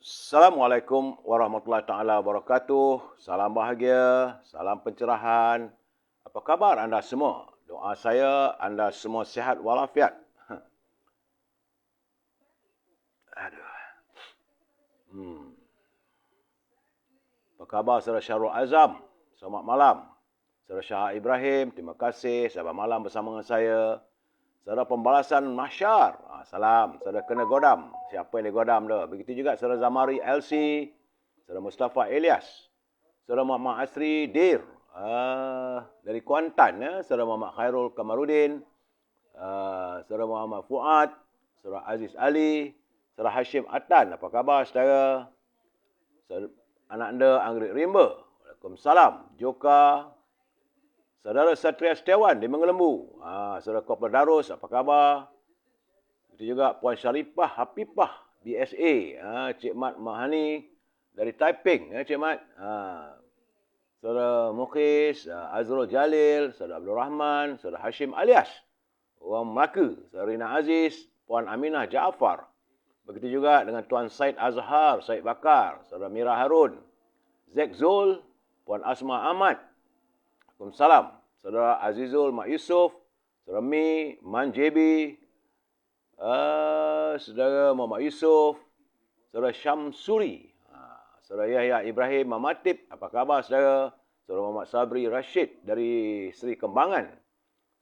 Assalamualaikum warahmatullahi taala wabarakatuh. Salam bahagia, salam pencerahan. Apa khabar anda semua? Doa saya anda semua sihat walafiat. Aduh. Apa khabar saudara Syahrul Azam? Selamat malam. Saudara Syah Ibrahim, terima kasih. Selamat malam bersama dengan saya. Saudara Pembalasan Masyar, salam. Saudara Kena Godam, siapa yang digodam tu? Begitu juga saudara Zamari LC, saudara Mustafa Elias, saudara Muhammad Asri Dir, dari Kuantan, saudara Muhammad Khairul Kamarudin, saudara Muhammad Fuad, saudara Aziz Ali, saudara Hashim Atan, apa khabar saudara? Saudara anak anda Anggrek Rimba, Waalaikumsalam. Joka, saudara Satria Setiawan di Mengelembu. Saudara Kopla Darus, apa khabar? Itu juga Puan Syarifah Hafifah, BSA. Cik Mat Mahani dari Taiping, Cik Mat. Saudara Mukhis, Azrul Jalil, saudara Abdul Rahman, saudara Hashim Alias, orang Melaka, saudara Rina Aziz, Puan Aminah Jaafar. Begitu juga dengan Tuan Said Azhar, Said Bakar, saudara Mira Harun, Zek Zul, Puan Asma Ahmad. Waalaikumsalam. Saudara Azizul Mak Yusof, saudara Mi, Man JB, saudara Muhammad Yusof, saudara Syamsuri, saudara Yahya Ibrahim Mamatib, apa khabar saudara? Saudara Muhammad Sabri Rashid dari Seri Kembangan,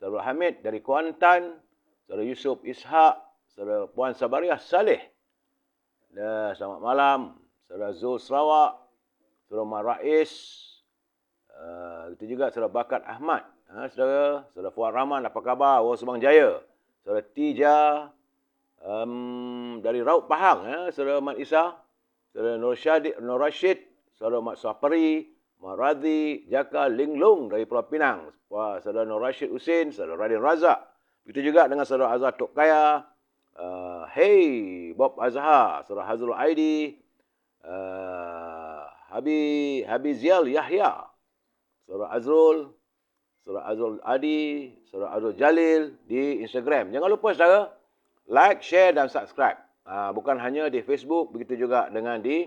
saudara Hamid dari Kuantan, saudara Yusuf Ishak, saudara Puan Sabariah Saleh. Selamat malam. Saudara Zul Sarawak, saudara Umar Rais, itu juga saudara Bakat Ahmad, saudara Fuad Rahman, apa khabar? Orang Subang Jaya. Saudara Tija dari Raut Pahang, saudara Mat Isa, saudara Nur Rashid, saudara Mat Suapari, Mat Radhi, Jaka Linglung dari Pulau Pinang, saudara Nur Rashid Husin, saudara Radin Razak. Begitu juga dengan saudara Azhar Tok Kaya, Hey Bob Azhar, saudara Hazrul Aidi, Habizial Yahya, saudara Azrul Adi, saudara Azrul Jalil di Instagram. Jangan lupa saudara, like, share dan subscribe. Bukan hanya di Facebook, begitu juga dengan di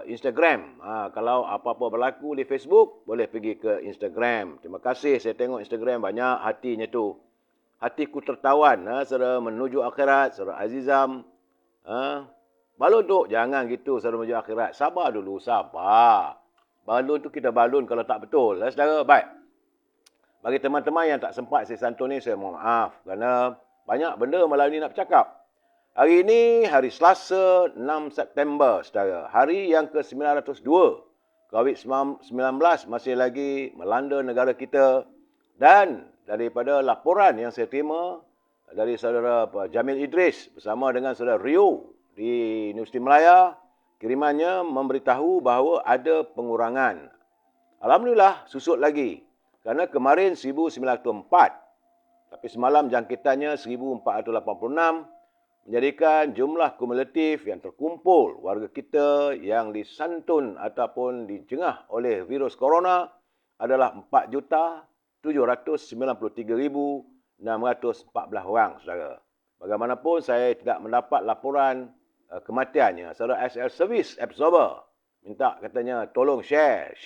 Instagram. Kalau apa-apa berlaku di Facebook, boleh pergi ke Instagram. Terima kasih, saya tengok Instagram banyak hatinya tu. Hatiku tertawan, saudara menuju akhirat, saudara Azizam. Balon tu, jangan gitu saudara menuju akhirat. Sabar dulu, sabar. Balon tu kita balon kalau tak betul. Saudara, baik. Bagi teman-teman yang tak sempat saya santun ni, saya mohon maaf. Kerana banyak benda malam ni nak bercakap. Hari ini, hari Selasa, 6 September, saudara. Hari yang ke-902. COVID-19 masih lagi melanda negara kita. Dan daripada laporan yang saya terima dari saudara Jamil Idris bersama dengan saudara Rio di Universiti Melaya, kirimannya memberitahu bahawa ada pengurangan. Alhamdulillah, susut lagi. Kerana kemarin 1904, tapi semalam jangkitannya 1486, menjadikan jumlah kumulatif yang terkumpul warga kita yang disantun ataupun dijengah oleh virus corona adalah 4,793,614 orang, saudara. Bagaimanapun, saya tidak mendapat laporan kematiannya. Saudara SL Service Absorber minta katanya tolong share.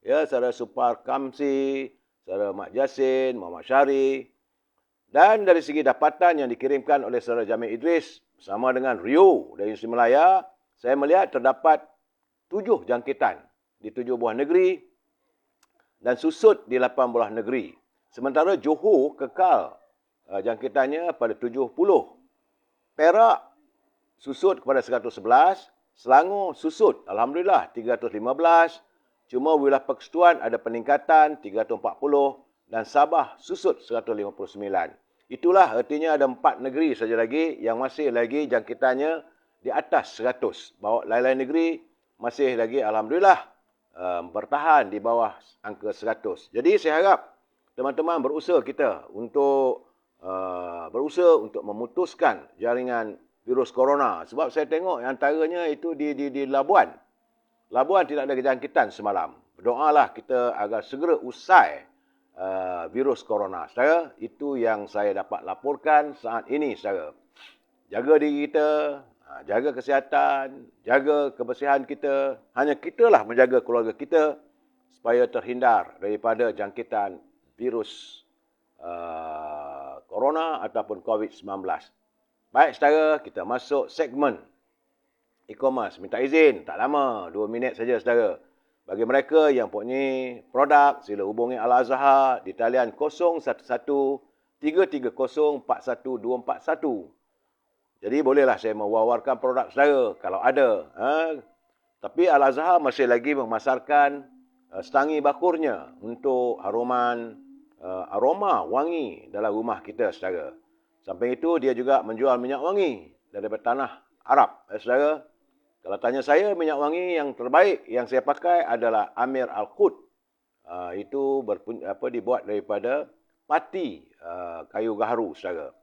Ya, saudara Supar Kamsi, saudara Mak Jasin, Muhammad Syari. Dan dari segi dapatan yang dikirimkan oleh saudara Jamil Idris bersama dengan Rio dari Universiti Melaya, saya melihat terdapat 7 jangkitan di 7 buah negeri dan susut di 8 buah negeri. Sementara Johor kekal jangkitannya pada 70. Perak susut kepada 111. Selangor susut, alhamdulillah, 315. Cuma wilayah Persekutuan ada peningkatan 340 dan Sabah susut 159. Itulah artinya ada 4 negeri saja lagi yang masih lagi jangkitannya di atas 100. Bahawa lain-lain negeri masih lagi alhamdulillah bertahan di bawah angka 100. Jadi saya harap teman-teman berusaha untuk memutuskan jaringan virus corona. Sebab saya tengok antaranya itu di Labuan. Labuan tidak ada kejangkitan semalam. Berdoalah kita agar segera usai virus corona. Saudara, itu yang saya dapat laporkan saat ini, saudara. Jaga diri kita, Jaga kesihatan, jaga kebersihan kita. Hanya kitalah menjaga keluarga kita supaya terhindar daripada jangkitan virus corona ataupun COVID-19. Baik, saudara, kita masuk segmen e-commerce. Minta izin, tak lama, 2 minit saja, saudara. Bagi mereka yang mempunyai produk, sila hubungi Al-Azhar di talian 011 330 41241. Jadi bolehlah saya mewawarkan produk saudara kalau ada. Tapi Al-Azhar masih lagi memasarkan setangi bakurnya untuk aroma wangi dalam rumah kita, saudara. Samping itu, dia juga menjual minyak wangi daripada tanah Arab, saudara. Kalau tanya saya, minyak wangi yang terbaik yang saya pakai adalah Amir Al-Khud. Itu dibuat daripada pati kayu gaharu, saudara.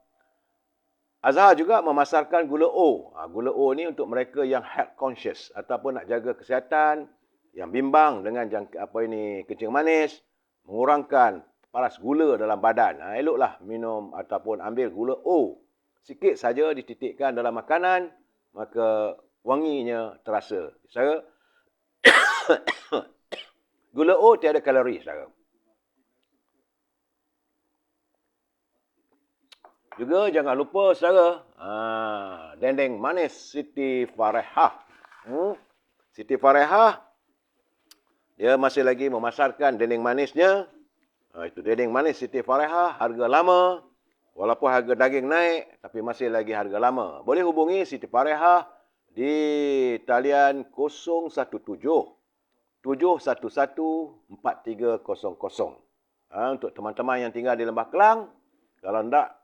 Azhar juga memasarkan gula O. Gula O ni untuk mereka yang health conscious ataupun nak jaga kesihatan, yang bimbang dengan kencing manis, mengurangkan paras gula dalam badan. Eloklah minum ataupun ambil gula O. Sikit saja dititikkan dalam makanan, maka wanginya terasa. Saudara, gula O tiada kalori, saudara. Juga jangan lupa, saudara, dendeng manis Siti Farehah. Siti Farehah, dia masih lagi memasarkan dendeng manisnya. Itu dendeng manis Siti Farehah, harga lama. Walaupun harga daging naik, tapi masih lagi harga lama. Boleh hubungi Siti Farehah di talian 017 711 4300. Untuk teman-teman yang tinggal di Lembah Kelang, kalau hendak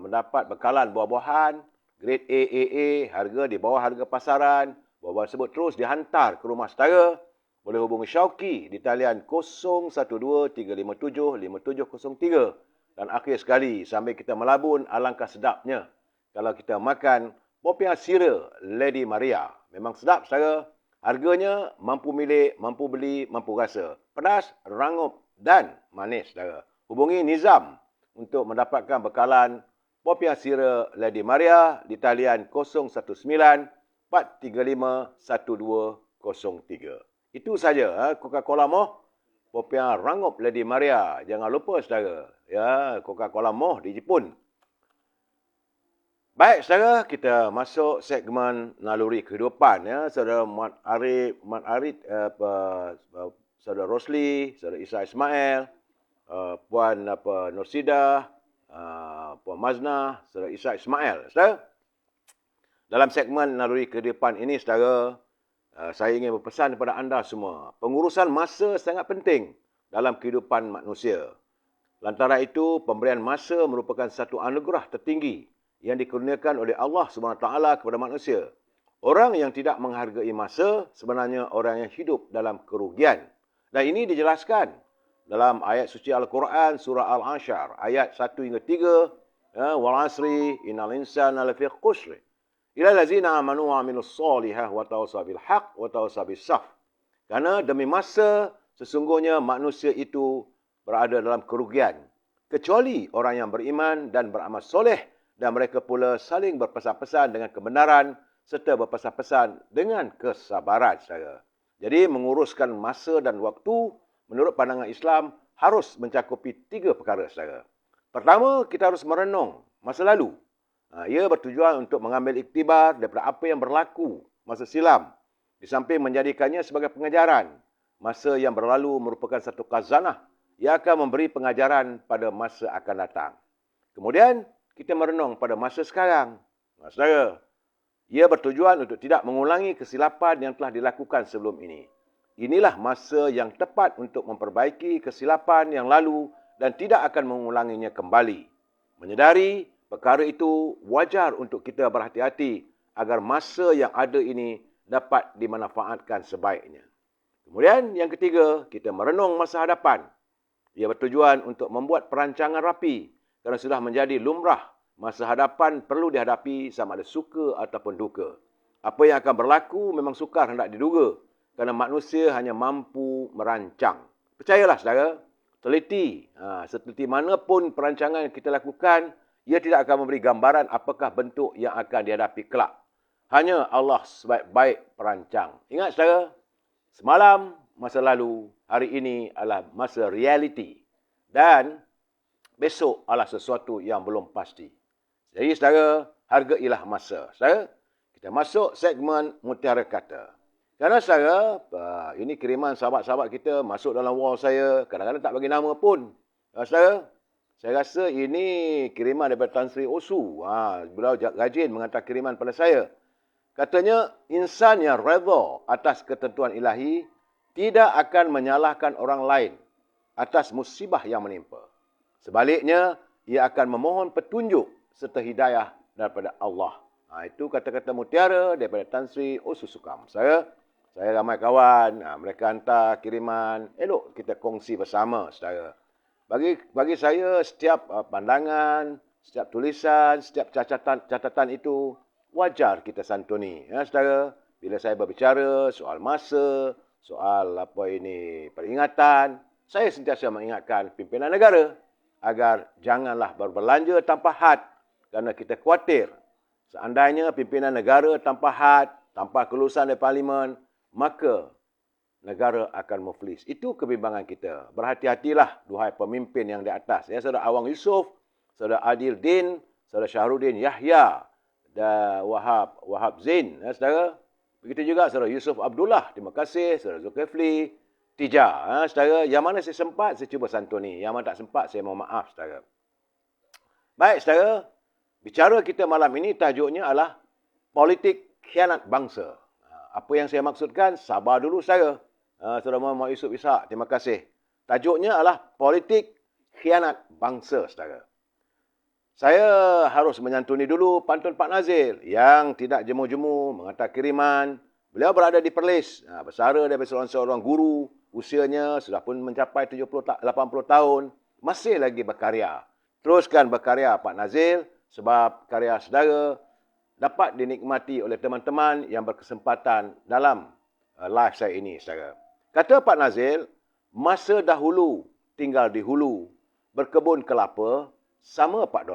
mendapat bekalan buah-buahan, grade AAA, harga di bawah harga pasaran, buah-buahan tersebut terus dihantar ke rumah saudara, boleh hubungi Syauqi di talian 012 357 5703. Dan akhir sekali, sambil kita melabun, alangkah sedapnya kalau kita makan popiah sira Lady Maria. Memang sedap, saudara. Harganya mampu milik, mampu beli, mampu rasa. Pedas, rangup dan manis, saudara. Hubungi Nizam untuk mendapatkan bekalan popiah sira Lady Maria di talian 019 435 1203. Itu saja Coca-Cola Moh, popiah rangup Lady Maria. Jangan lupa, saudara, ya, Coca-Cola Moh di Jepun. Baik, saudara, kita masuk segmen naluri kehidupan, ya. Saudara Mat Arid, saudara Rosli, saudara Isa Ismail, Puan Nursidah, Puan Maznah, saudara Isa Ismail. Saudara, dalam segmen naluri kehidupan ini, saudara, saya ingin berpesan kepada anda semua. Pengurusan masa sangat penting dalam kehidupan manusia. Lantaran itu, pemberian masa merupakan satu anugerah tertinggi yang dikurniakan oleh Allah SWT kepada manusia. Orang yang tidak menghargai masa sebenarnya orang yang hidup dalam kerugian. Dan ini dijelaskan dalam ayat suci Al-Quran, surah Al-Anshar, ayat 1 hingga 3. Wal asri, innal insana lafi khusr. Ila lazina amanu wa amilus solihah wa tawassaw bil haq wa tawassaw bis saf. Karena demi masa, sesungguhnya manusia itu berada dalam kerugian. Kecuali orang yang beriman dan beramal soleh, dan mereka pula saling berpesan-pesan dengan kebenaran serta berpesan-pesan dengan kesabaran, saudara. Jadi, menguruskan masa dan waktu menurut pandangan Islam harus mencakupi 3 perkara, saudara. Pertama, kita harus merenung masa lalu. Ia bertujuan untuk mengambil iktibar daripada apa yang berlaku masa silam. Di samping menjadikannya sebagai pengajaran. Masa yang berlalu merupakan satu khazanah yang akan memberi pengajaran pada masa akan datang. Kemudian, kita merenung pada masa sekarang. Saudara, ia bertujuan untuk tidak mengulangi kesilapan yang telah dilakukan sebelum ini. Inilah masa yang tepat untuk memperbaiki kesilapan yang lalu dan tidak akan mengulanginya kembali. Menyedari perkara itu wajar untuk kita berhati-hati agar masa yang ada ini dapat dimanfaatkan sebaiknya. Kemudian yang ketiga, kita merenung masa hadapan. Ia bertujuan untuk membuat perancangan rapi kerana sudah menjadi lumrah masa hadapan perlu dihadapi sama ada suka ataupun duka. Apa yang akan berlaku memang sukar hendak diduga kerana manusia hanya mampu merancang. Percayalah, saudara, teliti. Seteliti manapun perancangan yang kita lakukan, ia tidak akan memberi gambaran apakah bentuk yang akan dihadapi kelak. hanya Allah sebaik-baik perancang. Ingat saudara, semalam masa lalu, hari ini adalah masa realiti. Dan besok adalah sesuatu yang belum pasti. Jadi saudara, hargailah masa. Saudara, kita masuk segmen Mutiara Kata. Kerana saudara, ini kiriman sahabat-sahabat kita masuk dalam wall saya, kadang-kadang tak bagi nama pun. Saudara, saya rasa ini kiriman daripada Tan Sri Osu. Beliau rajin menghantar kiriman pada saya. Katanya, insan yang redha atas ketentuan ilahi tidak akan menyalahkan orang lain atas musibah yang menimpa. Sebaliknya, ia akan memohon petunjuk serta hidayah daripada Allah. Itu kata-kata mutiara daripada Tan Sri Osu Sukam. Saya ramai kawan, mereka hantar kiriman, elok kita kongsi bersama, saudara. Bagi saya, setiap pandangan, setiap tulisan, setiap catatan itu wajar kita santuni. Saudara, bila saya berbicara soal masa, soal peringatan, saya sentiasa mengingatkan pimpinan negara agar janganlah berbelanja tanpa had, kerana kita khawatir seandainya pimpinan negara tanpa had, tanpa kelulusan dari parlimen, maka negara akan muflis. Itu kebimbangan kita. Berhati-hatilah, duhai pemimpin yang di atas. Saudara Awang Yusof, saudara Adil Din, saudara Syahrudin Yahya, dan Wahab Zain. Saudara, begitu juga saudara Yusuf Abdullah. Terima kasih. Saudara Zulkifli Tija. Saudara, yang mana saya sempat, saya cuba santuni. Yang mana tak sempat, saya mohon maaf, saudara. Baik, saudara. Bicara kita malam ini tajuknya adalah politik khianat bangsa. Apa yang saya maksudkan? Sabar dulu saudara. Saudara Muhammad Yusuf Ishak, terima kasih. Tajuknya adalah politik khianat bangsa, saudara. Saya harus menyantuni dulu pantun Pak Nazil yang tidak jemu-jemu menghantar kiriman. Beliau berada di Perlis, bersara daripada seorang guru, usianya sudah pun mencapai 70-80 tahun, masih lagi berkarya. Teruskan berkarya Pak Nazil, sebab karya saudara dapat dinikmati oleh teman-teman yang berkesempatan dalam live saya ini, saudara. Kata Pak Nazil, masa dahulu tinggal di hulu, berkebun kelapa, sama $4.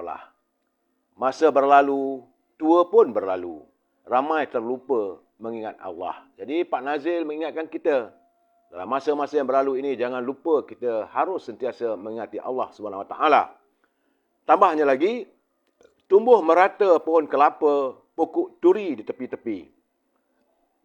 Masa berlalu, tua pun berlalu. Ramai terlupa mengingat Allah. Jadi Pak Nazil mengingatkan kita, dalam masa-masa yang berlalu ini, jangan lupa kita harus sentiasa mengingati Allah SWT. Tambahnya lagi, tumbuh merata pohon kelapa, pokok turi di tepi-tepi.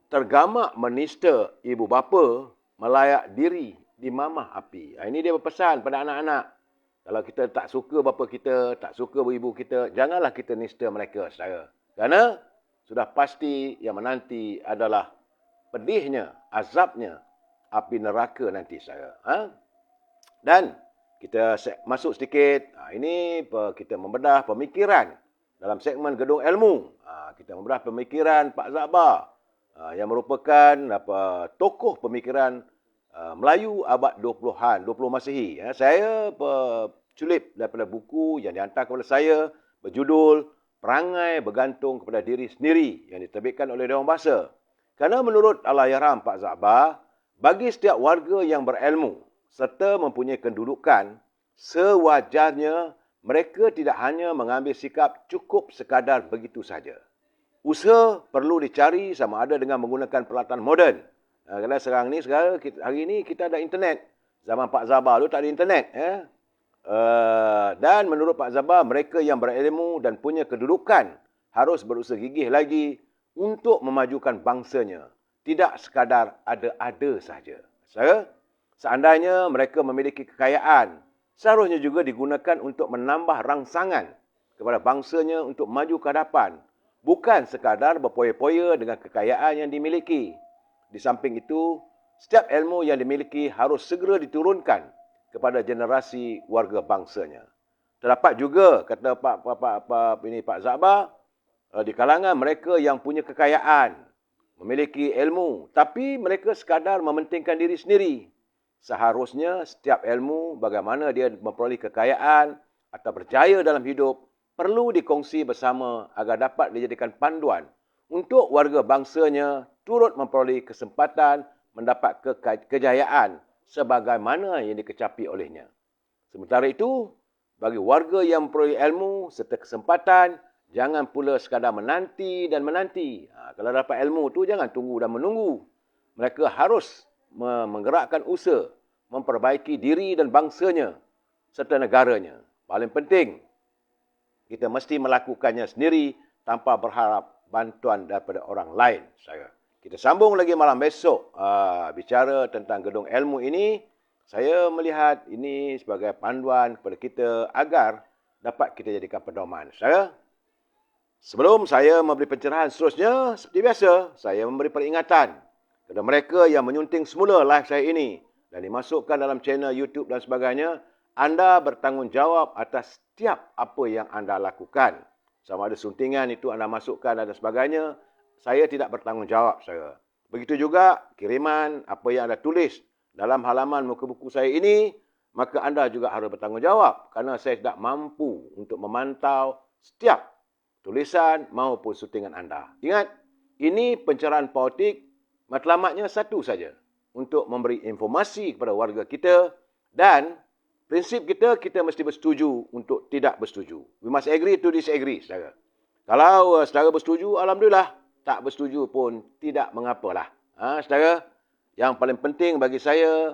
Tergamak menista ibu bapa, melayak diri di mamah api. Ini dia berpesan pada anak-anak. Kalau kita tak suka bapa kita, tak suka ibu kita, janganlah kita nista mereka, saudara. Kerana sudah pasti yang menanti adalah pedihnya, azabnya api neraka nanti, saudara. Dan kita masuk sedikit, ini kita membedah pemikiran dalam segmen Gedung Ilmu. Kita membedah pemikiran Pak Zabbar yang merupakan tokoh pemikiran Melayu abad 20-an, 20 Masihi. Saya culip daripada buku yang dihantar kepada saya berjudul Perangai Bergantung Kepada Diri Sendiri yang diterbitkan oleh Dewan Bahasa. Kerana menurut Allahyarham Pak Zabbar, bagi setiap warga yang berilmu serta mempunyai kedudukan, sewajarnya mereka tidak hanya mengambil sikap cukup sekadar begitu saja. Usaha perlu dicari sama ada dengan menggunakan peralatan moden. Kerana hari ini kita ada internet. Zaman Pak Zabbar tu tak ada internet. Dan menurut Pak Zabbar, mereka yang berilmu dan punya kedudukan harus berusaha gigih lagi untuk memajukan bangsanya. Tidak sekadar ada-ada saja. Seandainya mereka memiliki kekayaan, seharusnya juga digunakan untuk menambah rangsangan kepada bangsanya untuk maju ke hadapan. Bukan sekadar berpoya-poya dengan kekayaan yang dimiliki. Di samping itu, setiap ilmu yang dimiliki harus segera diturunkan kepada generasi warga bangsanya. Terdapat juga, kata Pak Zabbar, di kalangan mereka yang punya kekayaan, memiliki ilmu, tapi mereka sekadar mementingkan diri sendiri. Seharusnya setiap ilmu, bagaimana dia memperoleh kekayaan atau berjaya dalam hidup, perlu dikongsi bersama agar dapat dijadikan panduan untuk warga bangsanya turut memperoleh kesempatan mendapat kejayaan sebagaimana yang dikecapi olehnya. Sementara itu, bagi warga yang memperoleh ilmu serta kesempatan, Jangan pula sekadar menanti dan menanti. Kalau dapat ilmu tu jangan tunggu dan menunggu. Mereka harus menggerakkan usaha, memperbaiki diri dan bangsanya serta negaranya. Paling penting, kita mesti melakukannya sendiri tanpa berharap bantuan daripada orang lain. Kita sambung lagi malam besok bicara tentang gedung ilmu ini. Saya melihat ini sebagai panduan kepada kita agar dapat kita jadikan pedoman. Sebelum saya memberi pencerahan seterusnya, seperti biasa, saya memberi peringatan kepada mereka yang menyunting semula live saya ini dan dimasukkan dalam channel YouTube dan sebagainya. Anda bertanggungjawab atas setiap apa yang anda lakukan. Sama ada suntingan itu anda masukkan dan sebagainya, saya tidak bertanggungjawab. Begitu juga kiriman apa yang anda tulis dalam halaman muka buku saya ini, maka anda juga harus bertanggungjawab kerana saya tidak mampu untuk memantau setiap tulisan maupun syutingan anda. Ingat, ini pencerahan politik matlamatnya satu saja, untuk memberi informasi kepada warga kita dan prinsip kita mesti bersetuju untuk tidak bersetuju. We must agree to disagree, saudara. Kalau saudara bersetuju, alhamdulillah. Tak bersetuju pun tidak mengapalah. Saudara, yang paling penting bagi saya,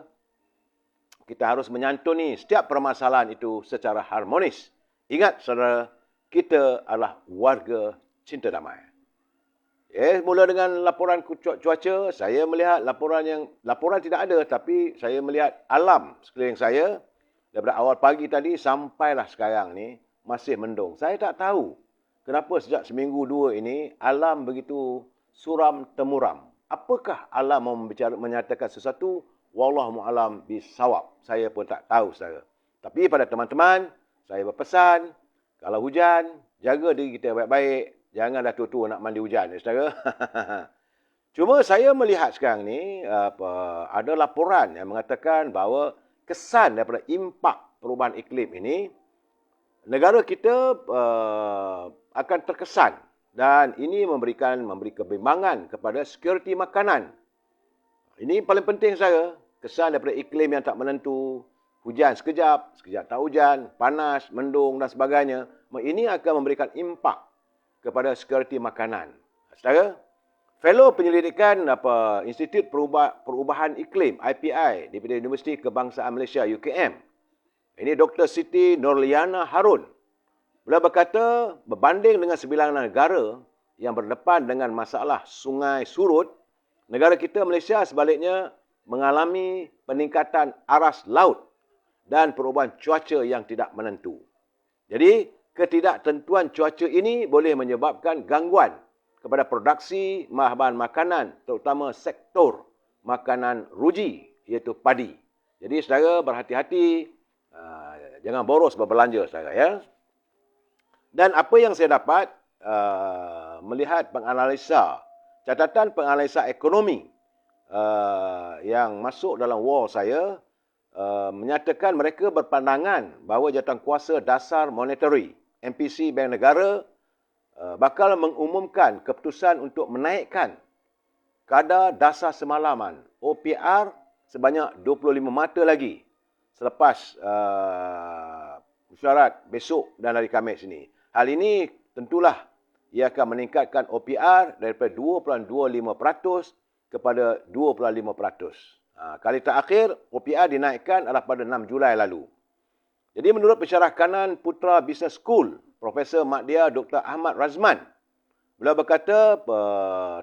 kita harus menyantuni setiap permasalahan itu secara harmonis. Ingat, saudara, kita adalah warga cinta damai. Mula dengan laporan cuaca, saya melihat laporan tidak ada, tapi saya melihat alam sekeliling saya daripada awal pagi tadi sampailah sekarang ni masih mendung. Saya tak tahu kenapa sejak seminggu dua ini alam begitu suram temuram. Apakah alam menyatakan sesuatu? Wallahu a'lam bisawab. Saya pun tak tahu, saudara. Tapi pada teman-teman, saya berpesan, kalau hujan, jaga diri kita baik-baik. Jangan dah tua-tua nak mandi hujan, saudara. Cuma saya melihat sekarang ni, ada laporan yang mengatakan bahawa kesan daripada impak perubahan iklim ini, negara kita akan terkesan. Dan ini memberi kebimbangan kepada sekuriti makanan. Ini paling penting, saudara. Kesan daripada iklim yang tak menentu, hujan sekejap, sekejap tak hujan, panas, mendung dan sebagainya. Ini akan memberikan impak kepada sekuriti makanan. Saudara, fellow penyelidikan Institut Perubahan Iklim IPI daripada Universiti Kebangsaan Malaysia UKM. Ini Dr. Siti Nurliana Harun. Beliau berkata, berbanding dengan 9 negara yang berdepan dengan masalah sungai surut, negara kita Malaysia sebaliknya mengalami peningkatan aras laut dan perubahan cuaca yang tidak menentu. Jadi, ketidaktentuan cuaca ini boleh menyebabkan gangguan kepada produksi bahan makanan, terutama sektor makanan ruji, iaitu padi. Jadi, saudara berhati-hati, jangan boros berbelanja, saudara, ya. Dan apa yang saya dapat melihat catatan penganalisa ekonomi yang masuk dalam wall saya, menyatakan mereka berpandangan bahawa Jawatankuasa Dasar Monetary MPC Bank Negara bakal mengumumkan keputusan untuk menaikkan kadar dasar semalaman OPR sebanyak 25 mata lagi selepas mesyuarat besok dan hari Khamis ini. Hal ini tentulah ia akan meningkatkan OPR daripada 2.25% kepada 2.5%. Kali terakhir OPR dinaikkan adalah pada 6 Julai lalu. Jadi menurut pensyarah kanan Putra Business School, Profesor Madya Dr. Ahmad Razman, beliau berkata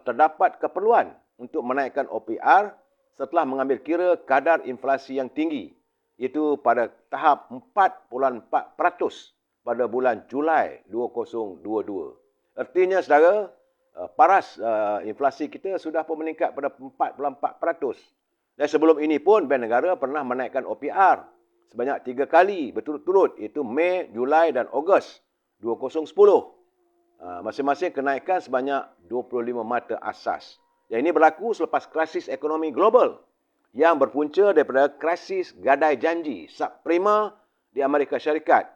terdapat keperluan untuk menaikkan OPR setelah mengambil kira kadar inflasi yang tinggi, iaitu pada tahap 4.4% pada bulan Julai 2022. Artinya, saudara, paras inflasi kita sudah pun meningkat pada 4.4%. Dan sebelum ini pun Bank Negara pernah menaikkan OPR sebanyak 3 kali berturut-turut, iaitu Mei, Julai dan Ogos 2010. Masing-masing kenaikan sebanyak 25 mata asas. Yang ini berlaku selepas krisis ekonomi global yang berpunca daripada krisis gadai janji subprima di Amerika Syarikat.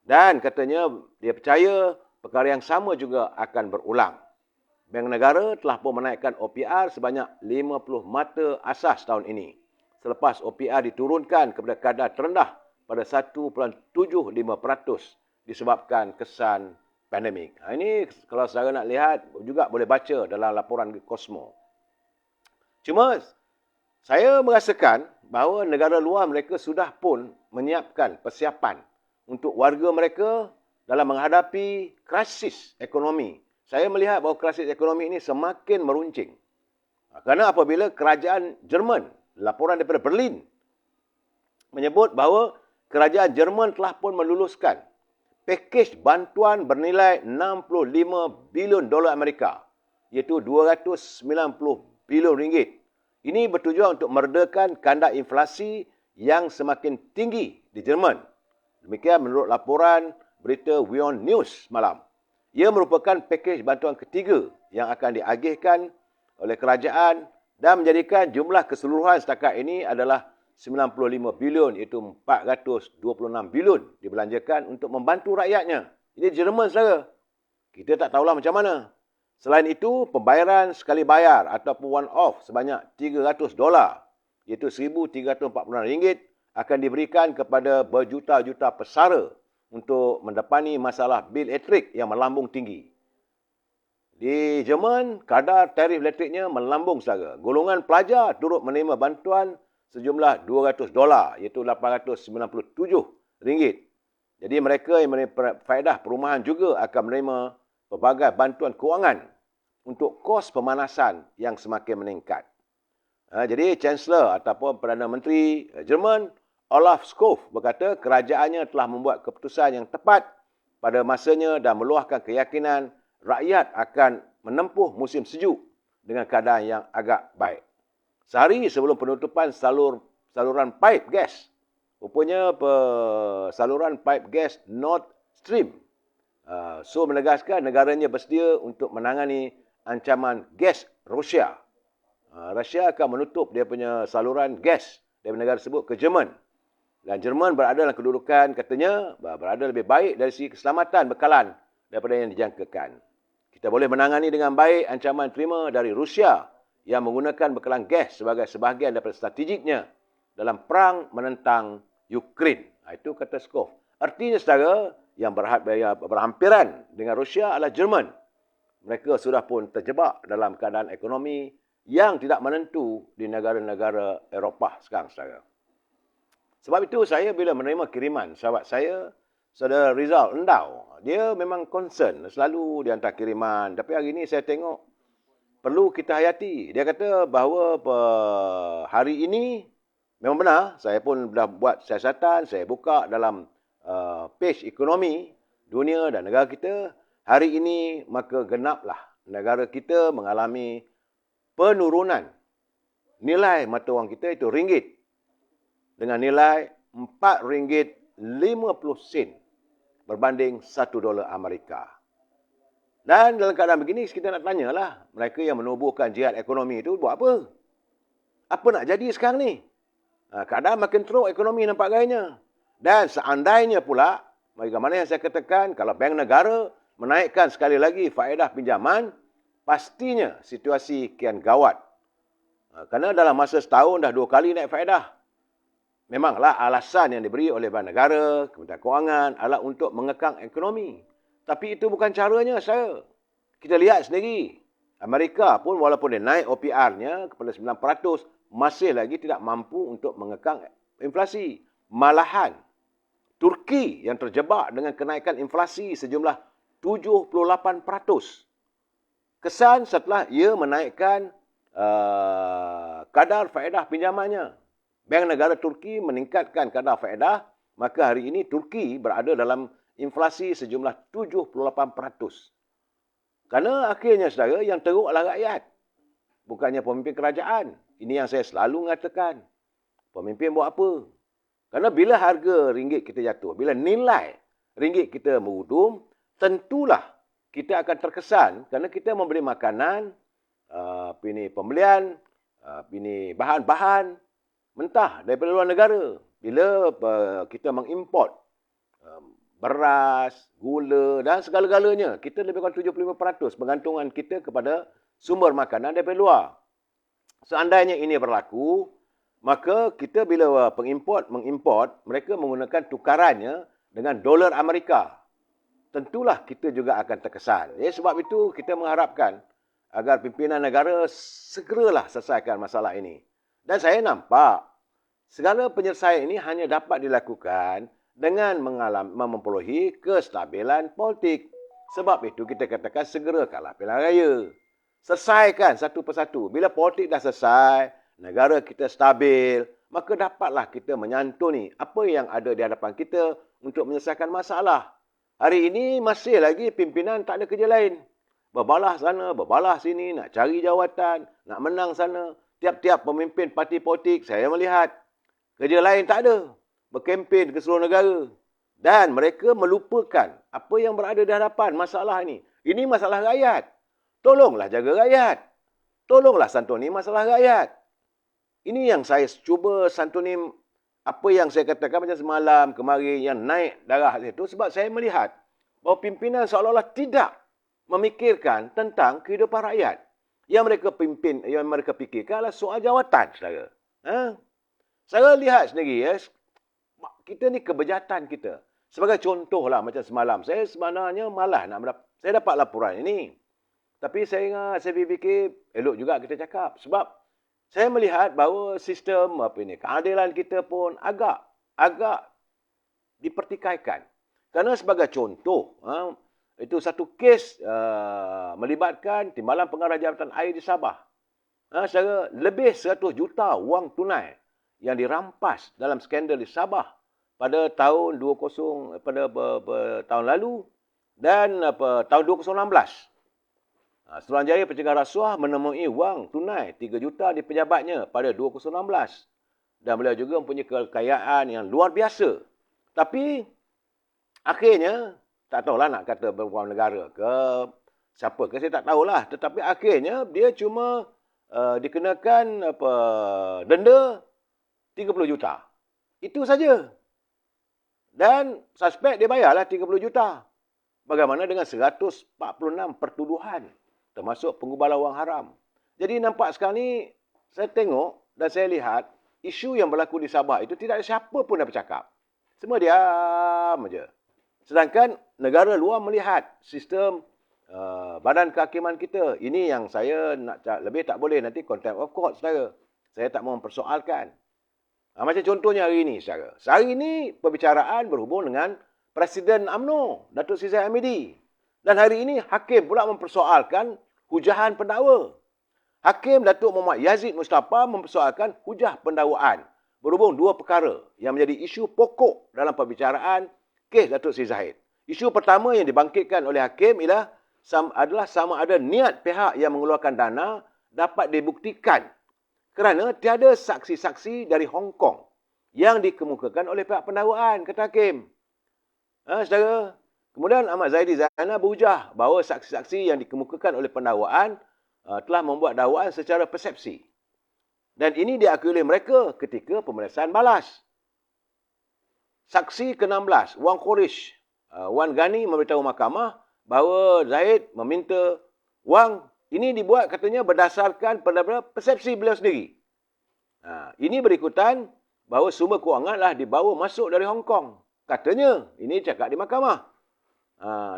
Dan katanya dia percaya perkara yang sama juga akan berulang. Bank Negara telah pun menaikkan OPR sebanyak 50 mata asas tahun ini, selepas OPR diturunkan kepada kadar terendah pada 1.75% disebabkan kesan pandemik. Ini kalau saudara nak lihat juga boleh baca dalam laporan Cosmo. Cuma saya merasakan bahawa negara luar mereka sudah pun menyiapkan persiapan untuk warga mereka dalam menghadapi krisis ekonomi. Saya melihat bahawa krisis ekonomi ini semakin meruncing. Kerana apabila kerajaan Jerman, laporan daripada Berlin, menyebut bahawa kerajaan Jerman telah pun meluluskan pakej bantuan bernilai 65 bilion dolar Amerika, iaitu 290 bilion ringgit. Ini bertujuan untuk meredakan kandak inflasi yang semakin tinggi di Jerman. Demikian menurut laporan berita WION News malam. Ia merupakan pakej bantuan ketiga yang akan diagihkan oleh kerajaan dan menjadikan jumlah keseluruhan setakat ini adalah 95 bilion, iaitu 426 bilion dibelanjakan untuk membantu rakyatnya. Ini Jerman, saudara. Kita tak tahulah macam mana. Selain itu, pembayaran sekali bayar ataupun one-off sebanyak $300, iaitu RM1,340 akan diberikan kepada berjuta-juta pesara untuk mendepani masalah bil elektrik yang melambung tinggi. Di Jerman, kadar tarif elektriknya melambung, saudara. Golongan pelajar turut menerima bantuan sejumlah $200, iaitu RM897. Jadi mereka yang menerima faedah perumahan juga akan menerima pelbagai bantuan kewangan untuk kos pemanasan yang semakin meningkat. Jadi Chancellor ataupun Perdana Menteri Jerman Olaf Scholz berkata kerajaannya telah membuat keputusan yang tepat pada masanya dan meluahkan keyakinan rakyat akan menempuh musim sejuk dengan keadaan yang agak baik. Sehari sebelum penutupan saluran pipe gas, rupanya saluran pipe gas Nord Stream menegaskan negaranya bersedia untuk menangani ancaman gas Rusia. Rusia akan menutup dia punya saluran gas dari negara tersebut ke Jerman. Dan Jerman berada dalam kedudukan, katanya, berada lebih baik dari segi keselamatan bekalan daripada yang dijangkakan. Kita boleh menangani dengan baik ancaman terima dari Rusia yang menggunakan bekalan gas sebagai sebahagian daripada strategiknya dalam perang menentang Ukraine. Itu kata Scholz. Artinya, saudara, yang berhampiran dengan Rusia adalah Jerman. Mereka sudah pun terjebak dalam keadaan ekonomi yang tidak menentu di negara-negara Eropah sekarang, saudara. Sebab itu saya bila menerima kiriman sahabat saya, saudara Rizal Endau, dia memang concern, selalu dia hantar kiriman. Tapi hari ini saya tengok perlu kita hayati. Dia kata bahawa hari ini memang benar, saya pun dah buat siasatan, saya buka dalam page ekonomi dunia dan negara kita. Hari ini maka genaplah negara kita mengalami penurunan nilai mata wang kita, itu ringgit, dengan nilai RM4.50 berbanding $1 Amerika. Dan dalam keadaan begini, kita nak tanyalah, mereka yang menubuhkan jihad ekonomi itu buat apa? Apa nak jadi sekarang ni? Keadaan makin teruk ekonomi nampak gayanya. Dan seandainya pula, bagaimana yang saya katakan, kalau bank negara menaikkan sekali lagi faedah pinjaman, pastinya situasi kian gawat. Kerana dalam masa setahun dah 2 kali naik faedah. Memanglah alasan yang diberi oleh bank negara, Kementerian Kewangan adalah untuk mengekang ekonomi. Tapi itu bukan caranya, saya. Kita lihat sendiri. Amerika pun walaupun dia naik OPR-nya kepada 9%, masih lagi tidak mampu untuk mengekang inflasi. Malahan, Turki yang terjebak dengan kenaikan inflasi sejumlah 78%. Kesan setelah ia menaikkan kadar faedah pinjamannya. Bank negara Turki meningkatkan kadar faedah, maka hari ini Turki berada dalam inflasi sejumlah 78%. Kerana akhirnya, saudara, yang teruk adalah rakyat. Bukannya pemimpin kerajaan. Ini yang saya selalu mengatakan. Pemimpin buat apa? Kerana bila harga ringgit kita jatuh, bila nilai ringgit kita merudum, tentulah kita akan terkesan kerana kita membeli makanan, pembelian, bahan-bahan mentah daripada luar negara. Bila kita mengimport beras, gula dan segala-galanya, kita lebih kurang 75% bergantungan kita kepada sumber makanan daripada luar. Seandainya ini berlaku, maka kita bila mengimport, mereka menggunakan tukarannya dengan dolar Amerika. tentulah kita juga akan terkesan. Sebab itu kita mengharapkan agar pimpinan negara segeralah selesaikan masalah ini. Dan saya nampak segala penyelesaian ini hanya dapat dilakukan dengan memperoleh kestabilan politik. Sebab itu kita katakan segerakanlah pilihan raya. Selesaikan satu persatu. Bila politik dah selesai, negara kita stabil, maka dapatlah kita menyantuni apa yang ada di hadapan kita untuk menyelesaikan masalah. Hari ini masih lagi pimpinan tak ada kerja lain. Berbalah sana, berbalah sini, nak cari jawatan, nak menang sana. Tiap-tiap pemimpin parti politik saya melihat kerja lain tak ada. Berkempen ke seluruh negara. Dan mereka melupakan apa yang berada di hadapan masalah ini. Ini masalah rakyat. Tolonglah jaga rakyat. Tolonglah santuni masalah rakyat. Ini yang saya cuba santuni apa yang saya katakan macam semalam kemarin yang naik darah itu. Sebab saya melihat bahawa pimpinan seolah-olah tidak memikirkan tentang kehidupan rakyat. Yang mereka fikirkan adalah soal jawatan, saudara. Saya lihat sendiri, kita ni kebejatan kita. Sebagai contohlah macam semalam, saya sebenarnya malas saya dapat laporan ini. Tapi saya fikir elok juga kita cakap. Sebab saya melihat bahawa sistem keadilan kita pun agak dipertikaikan. Kerana sebagai contoh, itu satu kes melibatkan Timbalan Pengarah Jabatan Air di Sabah. Secara lebih 100 juta wang tunai yang dirampas dalam skandal di Sabah pada tahun tahun lalu dan tahun 2016. Suruhanjaya Pencegah Rasuah menemui wang tunai 3 juta di pejabatnya pada 2016. Dan beliau juga mempunyai kekayaan yang luar biasa. Tapi akhirnya, tak tahulah nak kata beberapa negara ke siapa ke, saya tak tahulah. Tetapi akhirnya dia cuma dikenakan denda 30 juta. Itu saja. Dan suspek dia bayarlah 30 juta. Bagaimana dengan 146 pertuduhan, termasuk pengubalan wang haram. Jadi nampak sekarang ni, saya tengok dan saya lihat, isu yang berlaku di Sabah itu tidak ada siapa pun yang bercakap. Semua diam saja. Sedangkan negara luar melihat sistem badan kehakiman kita. Ini yang saya nak lebih tak boleh nanti contempt of court, saudara. Saya tak mahu mempersoalkan. Macam contohnya hari ini, saudara. Hari ini perbicaraan berhubung dengan Presiden UMNO, Datuk Seri Zahid Hamidi. Dan hari ini hakim pula mempersoalkan hujahan pendakwa. Hakim Datuk Muhammad Yazid Mustafa mempersoalkan hujah pendakwaan. Berhubung dua perkara yang menjadi isu pokok dalam perbicaraan kes Datuk Seri Zahid. Isu pertama yang dibangkitkan oleh hakim adalah sama ada niat pihak yang mengeluarkan dana dapat dibuktikan kerana tiada saksi-saksi dari Hong Kong yang dikemukakan oleh pihak pendakwaan, kata hakim. Saudara, kemudian Ahmad Zaidi Zainal berhujah bahawa saksi-saksi yang dikemukakan oleh pendakwaan telah membuat dakwaan secara persepsi. Dan ini diakui oleh mereka ketika pemeriksaan balas. Saksi ke-16, Wang Khorish, Wan Ghani memberitahu mahkamah bahawa Zahid meminta wang. Ini dibuat katanya berdasarkan pada persepsi beliau sendiri. Ini berikutan bahawa sumber kewangan telah dibawa masuk dari Hong Kong. Katanya, ini cakap di mahkamah.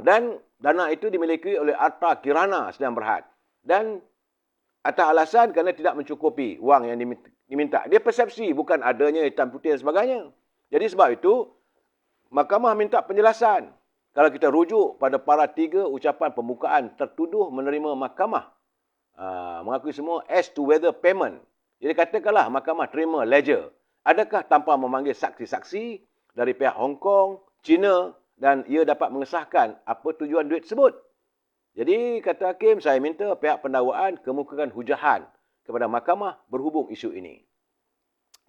Dan dana itu dimiliki oleh Arta Kirana Sdn Bhd. Dan atas alasan kerana tidak mencukupi wang yang diminta. Dia persepsi, bukan adanya hitam putih dan sebagainya. Jadi sebab itu, mahkamah minta penjelasan. Kalau kita rujuk pada para 3 ucapan pembukaan tertuduh menerima mahkamah, mengakui semua as to whether payment. Jadi katakanlah mahkamah terima ledger. Adakah tanpa memanggil saksi-saksi dari pihak Hong Kong, China dan ia dapat mengesahkan apa tujuan duit tersebut? Jadi kata hakim, saya minta pihak pendakwaan kemukakan hujahan kepada mahkamah berhubung isu ini.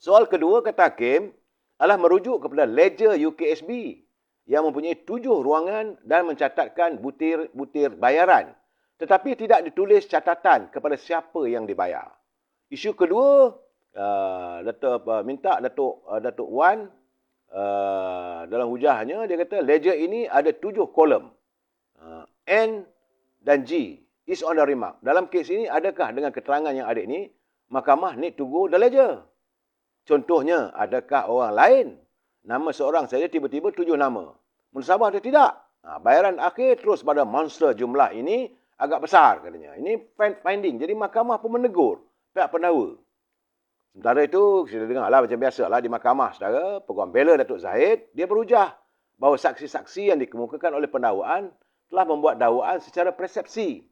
Soal kedua kata hakim adalah merujuk kepada ledger UKSB yang mempunyai 7 ruangan dan mencatatkan butir-butir bayaran. Tetapi tidak ditulis catatan kepada siapa yang dibayar. Isu kedua, minta Datuk Wan dalam hujahnya, dia kata ledger ini ada 7 kolom. N dan G is on the remark. Dalam kes ini, adakah dengan keterangan yang ada ini, mahkamah need to go the ledger. Contohnya, adakah orang lain, nama seorang saja tiba-tiba 7 nama. Mensabah atau tidak? Bayaran akhir terus pada monster jumlah ini agak besar katanya. Ini finding. Jadi mahkamah pun menegur pihak pendakwa. Sementara itu, kita dengarlah macam biasalah di mahkamah, saudara, peguam bela Datuk Zahid, dia berhujah bahawa saksi-saksi yang dikemukakan oleh pendakwaan telah membuat dakwaan secara persepsi.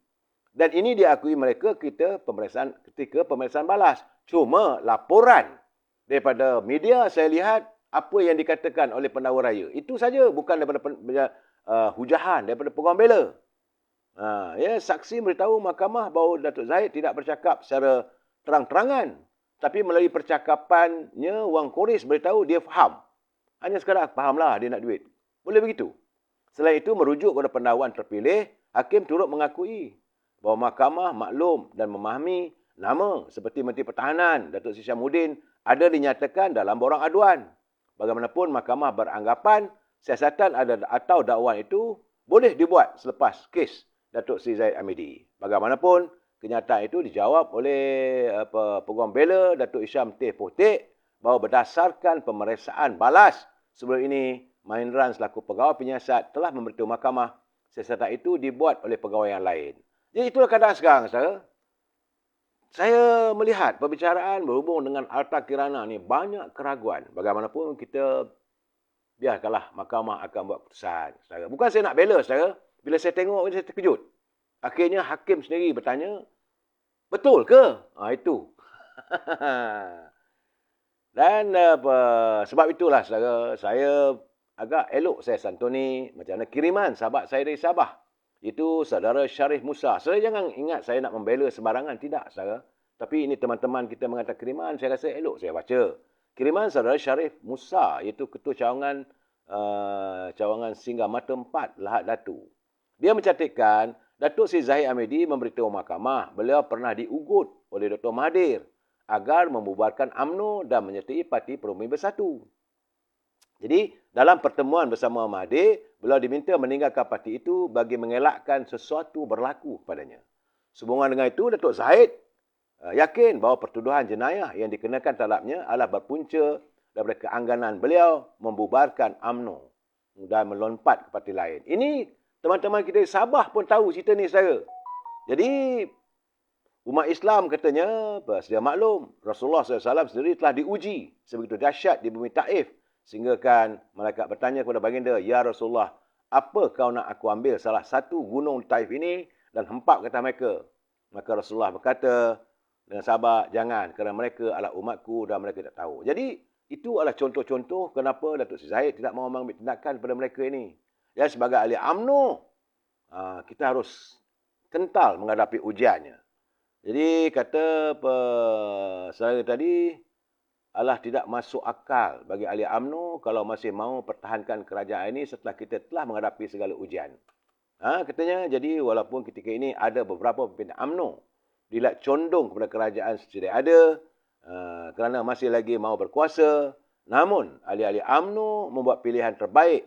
Dan ini diakui mereka ketika pemeriksaan balas. Cuma laporan daripada media saya lihat apa yang dikatakan oleh pendakwa raya. Itu saja, bukan daripada hujahan daripada peguam bela. Saksi beritahu mahkamah bahawa Datuk Zahid tidak bercakap secara terang-terangan. Tapi melalui percakapannya, Wang Koris beritahu dia faham. Hanya sekadar fahamlah dia nak duit. Boleh begitu. Selain itu, merujuk kepada pendakwaan terpilih, hakim turut mengakui bahawa mahkamah maklum dan memahami nama seperti Menteri Pertahanan Datuk Seri Syamudin ada dinyatakan dalam borang aduan. Bagaimanapun, mahkamah beranggapan siasatan atau dakwaan itu boleh dibuat selepas kes Datuk Seri Zahid Hamidi. Bagaimanapun, kenyataan itu dijawab oleh peguam bela Datuk Hisham T. Potek bahawa berdasarkan pemeriksaan balas sebelum ini, Mahindran selaku pegawai penyiasat telah memberitahu mahkamah siasatan itu dibuat oleh pegawai yang lain. Jadi itulah keadaan sekarang, saudara. Saya melihat perbicaraan berhubung dengan Harta Kirana ni banyak keraguan. Bagaimanapun kita biarkanlah mahkamah akan buat keputusan, saudara. Bukan saya nak bela, saudara. Bila saya tengok ini saya terkejut. Akhirnya hakim sendiri bertanya, betul ke? Itu. Dan sebab itulah, saudara, saya agak elok saya santuni macam mana kiriman sahabat saya dari Sabah. Itu saudara Syarif Musa. Saudara jangan ingat saya nak membela sembarangan. Tidak, saudara. Tapi ini teman-teman kita mengatakan kiriman, saya rasa elok saya baca. Kiriman saudara Syarif Musa, iaitu Ketua Cawangan Singgah Mata 4, Lahad Datu. Dia mencatatkan, Datuk Seri Zahid Hamidi memberitahu mahkamah beliau pernah diugut oleh Dr. Mahathir agar membubarkan UMNO dan menyertai Parti Perumih Bersatu. Jadi, dalam pertemuan bersama Mahathir, beliau diminta meninggalkan parti itu bagi mengelakkan sesuatu berlaku padanya. Sehubungan dengan itu, Datuk Zahid yakin bahawa pertuduhan jenayah yang dikenakan terhadapnya adalah berpunca daripada keangganan beliau membubarkan UMNO dan melompat ke parti lain. Ini teman-teman kita di Sabah pun tahu cerita ni, saudara. Jadi, umat Islam katanya, sedia maklum, Rasulullah SAW sendiri telah diuji sebegitu dahsyat di bumi Taif. Sehingga kan malaikat bertanya kepada baginda, Ya Rasulullah, apa kau nak aku ambil salah satu gunung Taif ini dan hempap ke atas mereka? Maka Rasulullah berkata dengan sahabat, jangan, kerana mereka adalah umatku dan mereka tak tahu. Jadi, itu adalah contoh-contoh kenapa Datuk Seri Zahid tidak mahu mengambil tindakan kepada mereka ini. Ya, sebagai ahli UMNO, kita harus kental menghadapi ujiannya. Jadi, kata saudara tadi, adalah tidak masuk akal bagi ahli UMNO kalau masih mahu pertahankan kerajaan ini setelah kita telah menghadapi segala ujian. Katanya, jadi walaupun ketika ini ada beberapa pimpinan UMNO dilihat condong kepada kerajaan sedia ada, kerana masih lagi mahu berkuasa, namun ahli-ahli UMNO membuat pilihan terbaik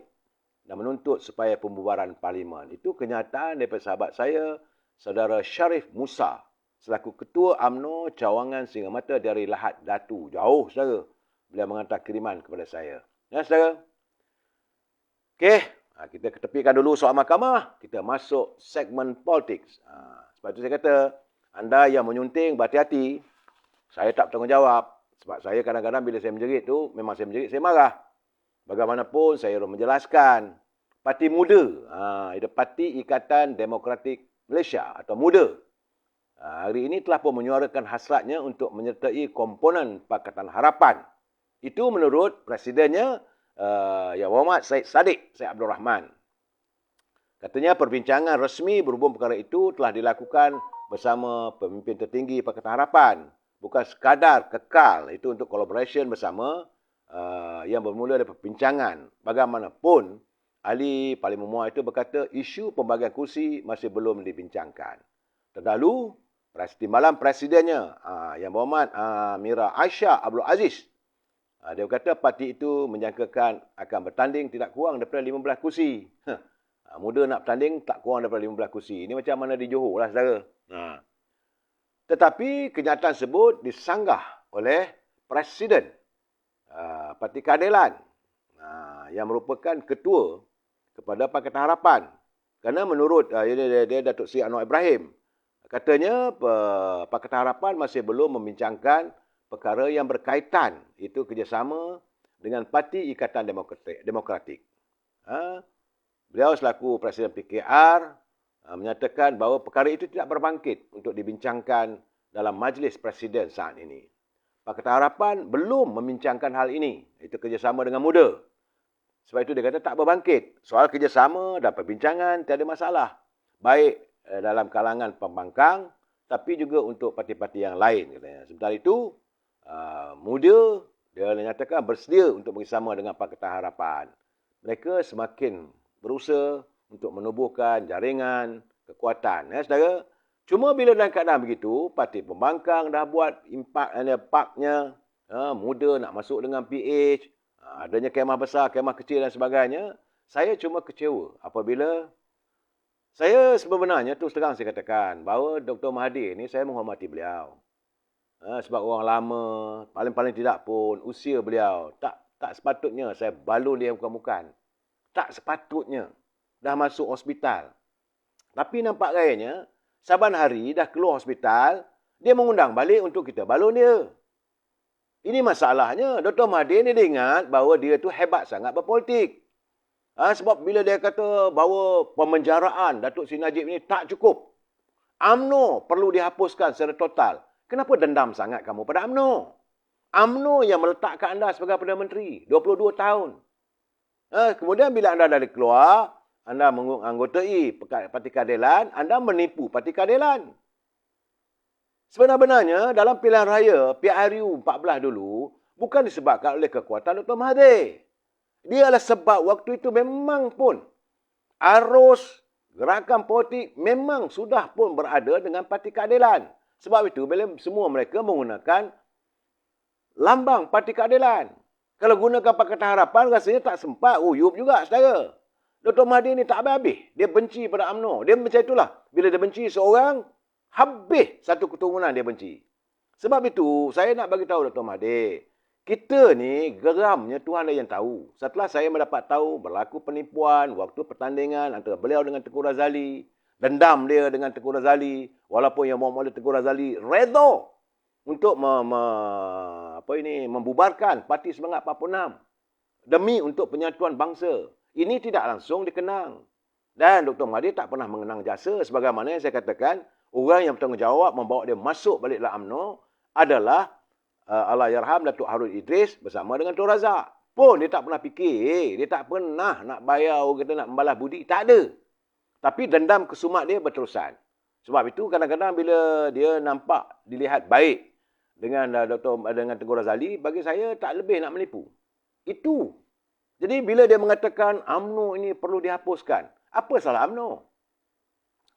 dan menuntut supaya pembubaran parlimen. Itu kenyataan daripada sahabat saya, saudara Syarif Musa, selaku Ketua UMNO Cawangan Singgah Mata dari Lahad Datu. Jauh, saudara. Beliau menghantar kiriman kepada saya. Ya, saudara. Okey, kita ketepikan dulu soal mahkamah. Kita masuk segmen politik. Sebab itu saya kata, anda yang menyunting, berhati-hati. Saya tak bertanggungjawab. Sebab saya kadang-kadang bila saya menjerit tu, memang saya menjerit, saya marah. Bagaimanapun, saya harus menjelaskan. Parti Muda. Itu Parti Ikatan Demokratik Malaysia atau Muda. Hari ini telah pun menyuarakan hasratnya untuk menyertai komponen Pakatan Harapan. Itu menurut Presidennya, Yang Berhormat Syed Saddiq Abdul Rahman. Katanya perbincangan resmi berhubung perkara itu telah dilakukan bersama pemimpin tertinggi Pakatan Harapan. Bukan sekadar kekal, itu untuk collaboration bersama yang bermula dari perbincangan. Bagaimanapun, ahli Parlimen Muar itu berkata isu pembagian kursi masih belum dibincangkan. Terdahulu, Timbalan Presidennya, Yang Berhormat Mira Aisyah Abdul Aziz, dia berkata parti itu menjangkakan akan bertanding tidak kurang daripada 15 kursi. Muda nak bertanding tak kurang daripada 15 kursi. Ini macam mana di Johor lah, saudara. Tetapi kenyataan tersebut disanggah oleh Presiden Parti Keadilan yang merupakan ketua kepada Pakatan Harapan. Kerana menurut dia Datuk Seri Anwar Ibrahim, katanya Pakatan Harapan masih belum membincangkan perkara yang berkaitan, itu kerjasama dengan Parti Ikatan Demokratik. Beliau selaku Presiden PKR menyatakan bahawa perkara itu tidak berbangkit untuk dibincangkan dalam Majlis Presiden saat ini. Pakatan Harapan belum membincangkan hal ini. Itu kerjasama dengan muda. Sebab itu dia kata tak berbangkit. Soal kerjasama dan perbincangan tiada masalah. Baik dalam kalangan pembangkang tapi juga untuk parti-parti yang lain. Katanya. Sementara itu, muda dia menyatakan bersedia untuk bersama dengan Pakatan Harapan. Mereka semakin berusaha untuk menubuhkan jaringan kekuatan. Saudara, cuma bila dalam keadaan begitu, parti pembangkang dah buat impaknya, muda nak masuk dengan PH, adanya kemah besar, kemah kecil dan sebagainya, saya cuma kecewa apabila saya sebenarnya terus terang saya katakan bahawa Dr. Mahathir ni saya menghormati beliau. Sebab orang lama, paling-paling tidak pun usia beliau tak sepatutnya saya balun dia bukan-bukan. Tak sepatutnya dah masuk hospital. Tapi nampak gayanya saban hari dah keluar hospital, dia mengundang balik untuk kita balun dia. Ini masalahnya. Dr. Mahathir ni dia ingat bahawa dia tu hebat sangat berpolitik. Sebab bila dia kata bahawa pemenjaraan Datuk Seri Najib ni tak cukup. UMNO perlu dihapuskan secara total. Kenapa dendam sangat kamu pada UMNO? UMNO yang meletakkan anda sebagai Perdana Menteri 22 tahun. Kemudian bila anda dah keluar, anda menganggotai Parti Keadilan, anda menipu Parti Keadilan. Sebenarnya dalam pilihan raya PRU 14 dulu bukan disebabkan oleh kekuatan Dr. Mahathir. Dia adalah sebab waktu itu memang pun arus gerakan politik memang sudah pun berada dengan Parti Keadilan. Sebab itu bila semua mereka menggunakan lambang Parti Keadilan. Kalau gunakan Pakatan Harapan rasanya tak sempat. Uyup juga saudara. Dr. Mahathir ni tak habis-habis. Dia benci pada UMNO. Dia macam itulah. Bila dia benci seorang, habis satu keturunan dia benci. Sebab itu, saya nak bagi tahu Dr. Mahathir. Kita ni geramnya Tuhan yang tahu. Setelah saya mendapat tahu berlaku penipuan waktu pertandingan antara beliau dengan Tengku Razali. Dendam dia dengan Tengku Razali. Walaupun yang Muhammad Tengku Razali redha untuk membubarkan Parti Semangat 46 demi untuk penyatuan bangsa. Ini tidak langsung dikenang. Dan Dr. Mahathir tak pernah mengenang jasa sebagaimana yang saya katakan, orang yang bertanggungjawab membawa dia masuk balik dalam UMNO adalah Allahyarham Datuk Harun Idris bersama dengan Tun Razak. Pun dia tak pernah fikir, dia tak pernah nak bayar orang kata nak membalas budi, tak ada. Tapi dendam kesumat dia berterusan. Sebab itu kadang-kadang bila dia nampak dilihat baik dengan Tengku Razali, bagi saya tak lebih nak menipu. Itu. Jadi bila dia mengatakan UMNO ini perlu dihapuskan, apa salah UMNO?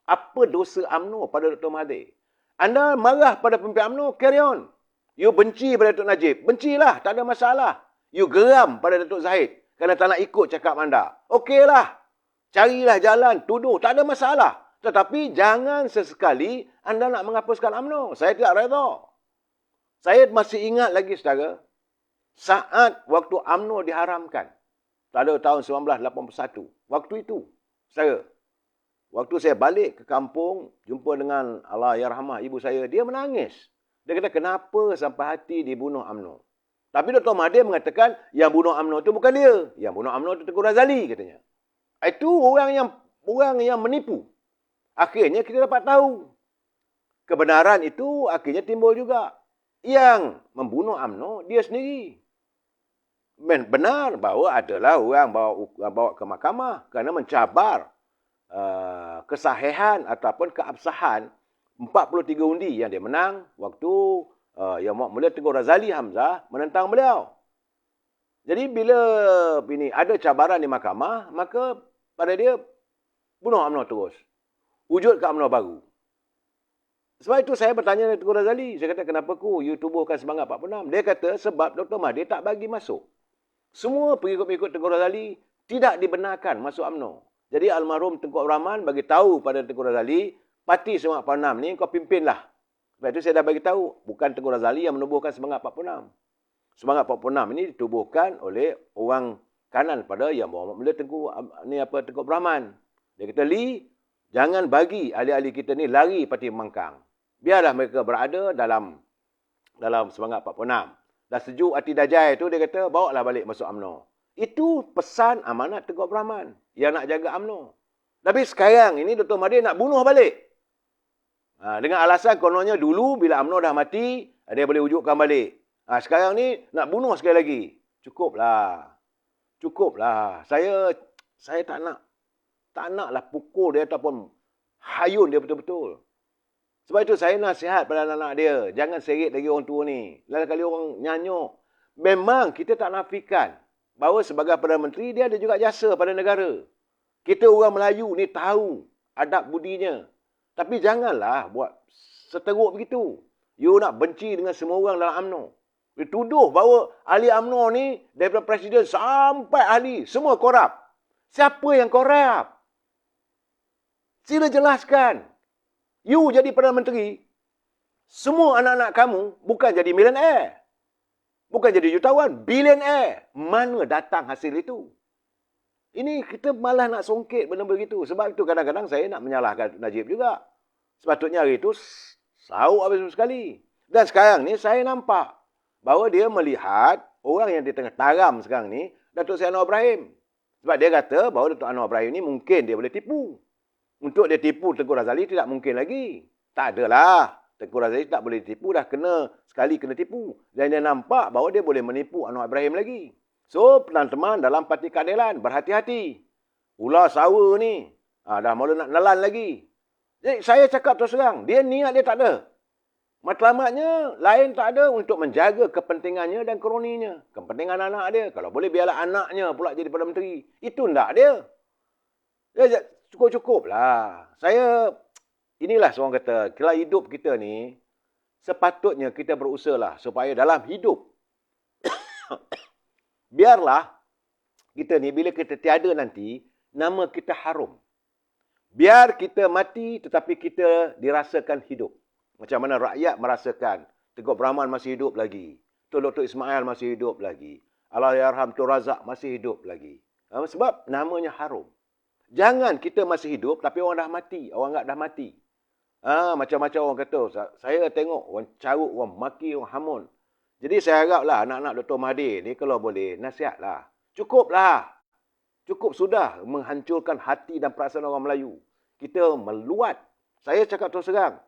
Apa dosa UMNO pada Dr. Mahathir? Anda marah pada pemimpin UMNO, carry on. You benci pada Datuk Najib, bencilah, tak ada masalah. You geram pada Datuk Zahid kerana tak nak ikut cakap anda. Okeylah. Carilah jalan, tuduh, tak ada masalah. Tetapi jangan sesekali anda nak menghapuskan UMNO. Saya tidak redha. Saya masih ingat lagi saudara, saat waktu UMNO diharamkan pada tahun 1981. Waktu itu, waktu saya balik ke kampung, jumpa dengan Allahyarhamah ibu saya, dia menangis. Dia kata, kenapa sampai hati dibunuh UMNO? Tapi Dr. Mahathir mengatakan, yang bunuh UMNO itu bukan dia. Yang bunuh UMNO itu Tengku Razali, katanya. Itu orang yang menipu. Akhirnya kita dapat tahu. Kebenaran itu akhirnya timbul juga. Yang membunuh UMNO, dia sendiri. Benar bahawa adalah orang bawa ke mahkamah kerana mencabar kesahihan ataupun keabsahan 43 undi yang dia menang waktu Yang Mulia Tengku Razali Hamzah menentang beliau. Jadi bila ini ada cabaran di mahkamah, maka pada dia bunuh UMNO terus. Wujud ke UMNO baru. Sebab itu saya bertanya dengan Tengku Razali. Saya kata, kenapa you tubuhkan Semangat 46? Dia kata, sebab Dr. Mahathir tak bagi masuk. Semua pengikut-pengikut Tengku Razali tidak dibenarkan masuk UMNO. Jadi almarhum Tengku Abdul Rahman bagi tahu pada Tengku Razali, Parti Semangat 46 ni kau pimpinlah. Sebab itu saya dah bagi tahu, bukan Tengku Razali yang menubuhkan Semangat 46. Semangat 46 ini ditubuhkan oleh orang kanan pada Yang Berhormat Mela Tengku Abdul Rahman. Dia kata, Lee, jangan bagi ahli-ahli kita ni lari parti pembangkang. Biarlah mereka berada dalam semangat 46. Dah sejuk hati Dajjal tu, dia kata, bawalah balik masuk UMNO. Itu pesan amanat Tengku Abdul Rahman yang nak jaga UMNO. Tapi sekarang ini Dr. Mahathir nak bunuh balik. Dengan alasan kononnya dulu bila UMNO dah mati, dia boleh wujudkan balik. Sekarang ni nak bunuh sekali lagi. Cukuplah. Saya tak naklah pukul dia ataupun hayun dia betul-betul. Sebab itu saya nasihat pada anak-anak dia, jangan seret lagi orang tua ni. Lain kali orang nyanyuk. Memang kita tak nafikan bahawa sebagai Perdana Menteri dia ada juga jasa pada negara. Kita orang Melayu ni tahu adab budinya. Tapi janganlah buat seteruk begitu. You nak benci dengan semua orang dalam UMNO. Dituduh bahawa ahli UMNO ni daripada Presiden sampai ahli semua korup. Siapa yang korup? Sila jelaskan. You jadi Perdana Menteri, semua anak-anak kamu bukan jadi millionaire. Bukan jadi jutawan, billionaire. Mana datang hasil itu? Ini kita malah nak songkit benda begitu. Sebab itu kadang-kadang saya nak menyalahkan Najib juga. Sepatutnya hari itu sauk habis sekali. Dan sekarang ni saya nampak bahawa dia melihat orang yang di tengah taram sekarang ni, Datuk Seri Anwar Ibrahim. Sebab dia kata bahawa Datuk Anwar Ibrahim ni mungkin dia boleh tipu. Untuk dia tipu Tengku Razali tidak mungkin lagi. Tak adalah. Tengku Razali tak boleh tipu, dah sekali kena tipu. Dan dia nampak bahawa dia boleh menipu Anwar Ibrahim lagi. So, teman-teman dalam Parti Keadilan, berhati-hati. Ular sawa ni, dah mula nak nelan lagi. Jadi, saya cakap terus terang, niat dia tak ada. Matlamatnya, lain tak ada untuk menjaga kepentingannya dan kroninya. Kepentingan anak dia. Kalau boleh, biarlah anaknya pula jadi Perdana Menteri. Itu tak dia. Cukup-cukup lah. Inilah seorang kata, kalau hidup kita ni, sepatutnya kita berusaha lah supaya dalam hidup, biarlah kita ni bila kita tiada nanti, nama kita harum. Biar kita mati tetapi kita dirasakan hidup. Macam mana rakyat merasakan Tengku Abdul Rahman masih hidup lagi. Dr. Ismail masih hidup lagi. Allahyarham Tun Razak masih hidup lagi. Sebab namanya harum. Jangan kita masih hidup tapi orang dah mati. Orang enggak dah mati. Macam-macam orang kata. Saya tengok orang carut, orang maki, orang hamun. Jadi saya haraplah anak-anak Dr. Mahathir ni kalau boleh nasihatlah. Cukuplah. Cukup sudah menghancurkan hati dan perasaan orang Melayu. Kita meluat. Saya cakap terus terang.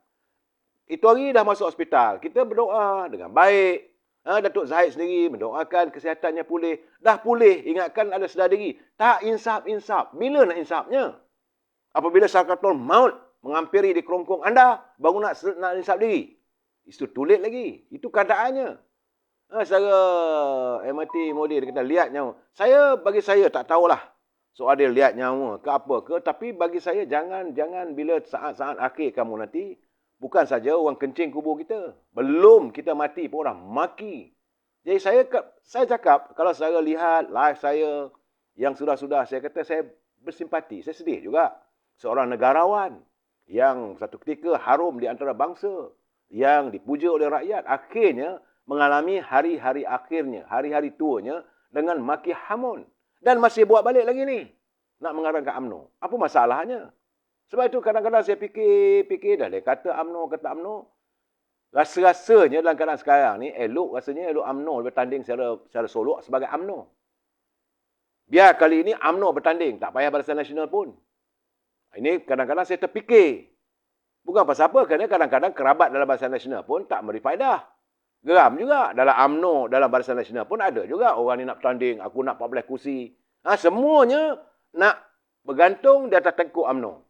Itu hari dah masuk hospital. Kita berdoa dengan baik. Datuk Zahid sendiri mendoakan kesihatannya pulih. Dah pulih, ingatkan ada sedar diri. Tak insaf-insaf. Bila nak insafnya? Apabila sakratul maut menghampiri di kerongkong anda, baru nak insaf diri. Itu too late lagi. Itu keadaannya. Secara MRT Modi dia kata lihat nyawa. Bagi saya tak tahulah soal dia lihat nyawa ke apa ke. Tapi bagi saya jangan bila saat-saat akhir kamu nanti, bukan saja orang kencing kubur kita. Belum kita mati pun orang maki. Jadi saya cakap, kalau saya lihat live saya yang sudah-sudah, saya kata saya bersimpati. Saya sedih juga. Seorang negarawan yang satu ketika harum di antara bangsa, yang dipuja oleh rakyat, akhirnya mengalami hari-hari akhirnya, hari-hari tuanya dengan maki hamun. Dan masih buat balik lagi ni. Nak mengarahkan UMNO. Apa masalahnya? Sebab itu kadang-kadang saya fikir dah dia kata UMNO. Rasa-rasanya dalam keadaan sekarang ni, elok UMNO bertanding secara solok sebagai UMNO. Biar kali ini UMNO bertanding, tak payah Barisan Nasional pun. Ini kadang-kadang saya terfikir. Bukan pasal apa, kerana kadang-kadang kerabat dalam Barisan Nasional pun tak memberi faedah. Geram juga. Dalam UMNO, dalam Barisan Nasional pun ada juga orang ni nak bertanding, aku nak 14 kursi. Semuanya nak bergantung di atas tengkuk UMNO.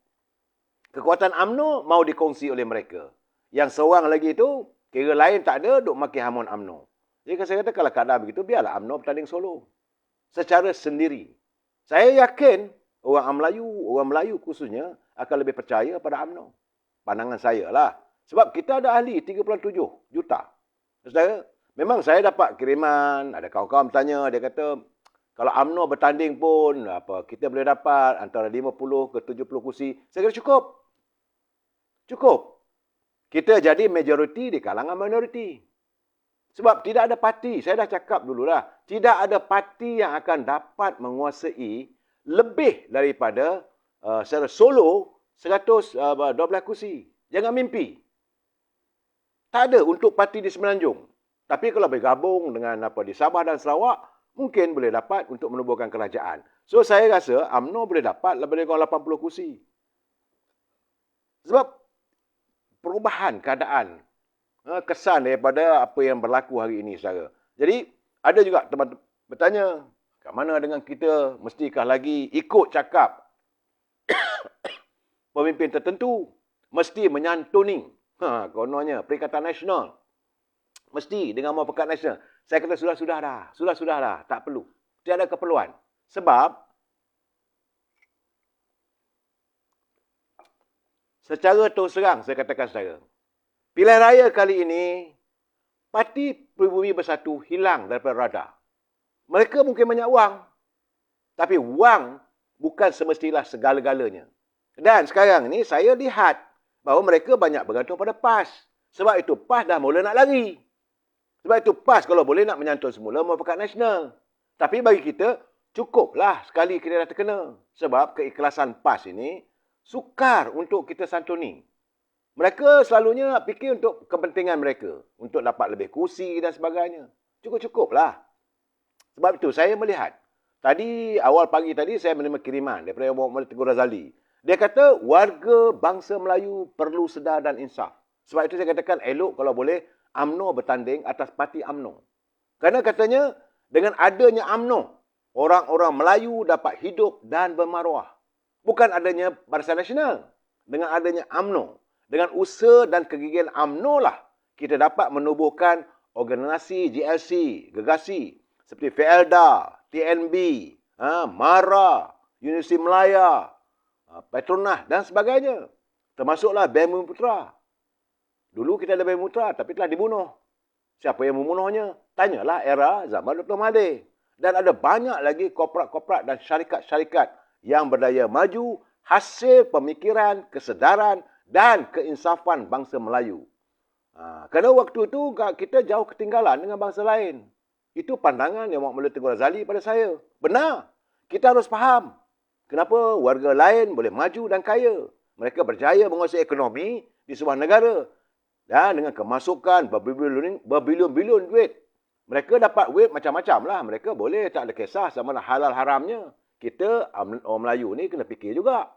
Kekuatan UMNO mau dikongsi oleh mereka. Yang seorang lagi itu, kira lain tak ada, duk maki hamun UMNO. Jadi saya kata kalau keadaan begitu, biarlah UMNO bertanding solo. Secara sendiri. Saya yakin orang Melayu khususnya akan lebih percaya pada UMNO. Pandangan saya lah. Sebab kita ada ahli 3.7 juta. Saudara, memang saya dapat kiriman, ada kawan-kawan bertanya, dia kata, kalau UMNO bertanding pun, kita boleh dapat antara 50 ke 70 kursi. Saya kira cukup. Cukup. Kita jadi majoriti di kalangan minoriti. Sebab tidak ada parti, saya dah cakap dululah, tidak ada parti yang akan dapat menguasai lebih daripada secara solo 112 kursi. Jangan mimpi. Tak ada untuk parti di Semenanjung. Tapi kalau bergabung dengan di Sabah dan Sarawak, mungkin boleh dapat untuk menubuhkan kerajaan. So saya rasa UMNO boleh dapat lebih kurang 80 kursi. Sebab perubahan keadaan, kesan daripada apa yang berlaku hari ini, saudara. Jadi, ada juga teman bertanya, kat mana dengan kita mestikah lagi ikut cakap pemimpin tertentu, mesti menyantuni, kononnya Perikatan Nasional. Mesti dengan Pekat Nasional. Saya kata sudah-sudah dah. Sudah-sudah dah. Tak perlu. Tiada keperluan. Sebab, secara terus terang saya katakan saudara, pilihan raya kali ini, Parti Pribumi Bersatu hilang daripada radar. Mereka mungkin banyak wang. Tapi wang bukan semestilah segala-galanya. Dan sekarang ni saya lihat bahawa mereka banyak bergantung pada PAS. Sebab itu PAS dah mula nak lari. Sebab itu PAS kalau boleh nak menyantun semula Pekat Nasional. Tapi bagi kita, cukuplah sekali kita dah terkena. Sebab keikhlasan PAS ini sukar untuk kita santuni. Mereka selalunya fikir untuk kepentingan mereka. Untuk dapat lebih kursi dan sebagainya. Cukup-cukuplah. Sebab itu saya melihat. Tadi, awal pagi tadi saya menerima kiriman daripada Muhammad Teguh Razali. Dia kata warga bangsa Melayu perlu sedar dan insaf. Sebab itu saya katakan elok kalau boleh UMNO bertanding atas parti UMNO. Kerana katanya dengan adanya UMNO, orang-orang Melayu dapat hidup dan bermaruah. Bukan adanya Barisan Nasional. Dengan adanya UMNO, dengan usaha dan kegigihan UMNO lah kita dapat menubuhkan organisasi GLC, gegasi seperti FELDA, TNB, MARA, Universiti Melaya, Petronas dan sebagainya. Termasuklah BEM Bumi Putra. Dulu kita ada BEM Putra tapi telah dibunuh. Siapa yang membunuhnya? Tanyalah era zaman Dr. Mahathir. Dan ada banyak lagi korporat-korporat dan syarikat-syarikat yang berdaya maju hasil pemikiran, kesedaran dan keinsafan bangsa Melayu. Kerana waktu itu kita jauh ketinggalan dengan bangsa lain. Itu pandangan yang Muhammad Teguh Razali pada saya. Benar. Kita harus faham kenapa warga lain boleh maju dan kaya. Mereka berjaya menguasai ekonomi di sebuah negara. Dan dengan kemasukan berbilion-bilion duit. Mereka dapat duit macam-macam lah. Mereka boleh tak ada kisah sama halal haramnya. Kita orang Melayu ni kena fikir juga.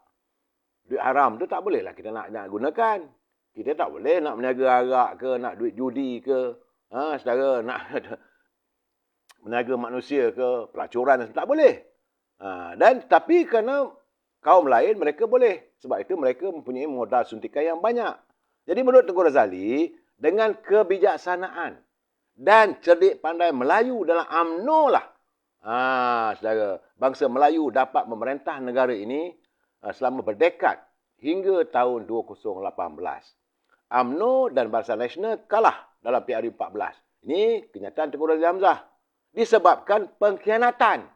Duit haram tu tak boleh lah kita nak gunakan. Kita tak boleh nak meniaga arak ke, nak duit judi ke. Saudara nak meniaga manusia ke, pelacuran tak boleh. Tapi kerana kaum lain mereka boleh. Sebab itu mereka mempunyai modal suntikan yang banyak. Jadi menurut Teguh Razali, dengan kebijaksanaan dan cerdik pandai Melayu dalam UMNO lah, saudara, bangsa Melayu dapat memerintah negara ini selama berdekad hingga tahun 2018. UMNO dan Barisan Nasional kalah dalam PRU 14. Ini kenyataan Teguh Razali Hamzah. Disebabkan pengkhianatan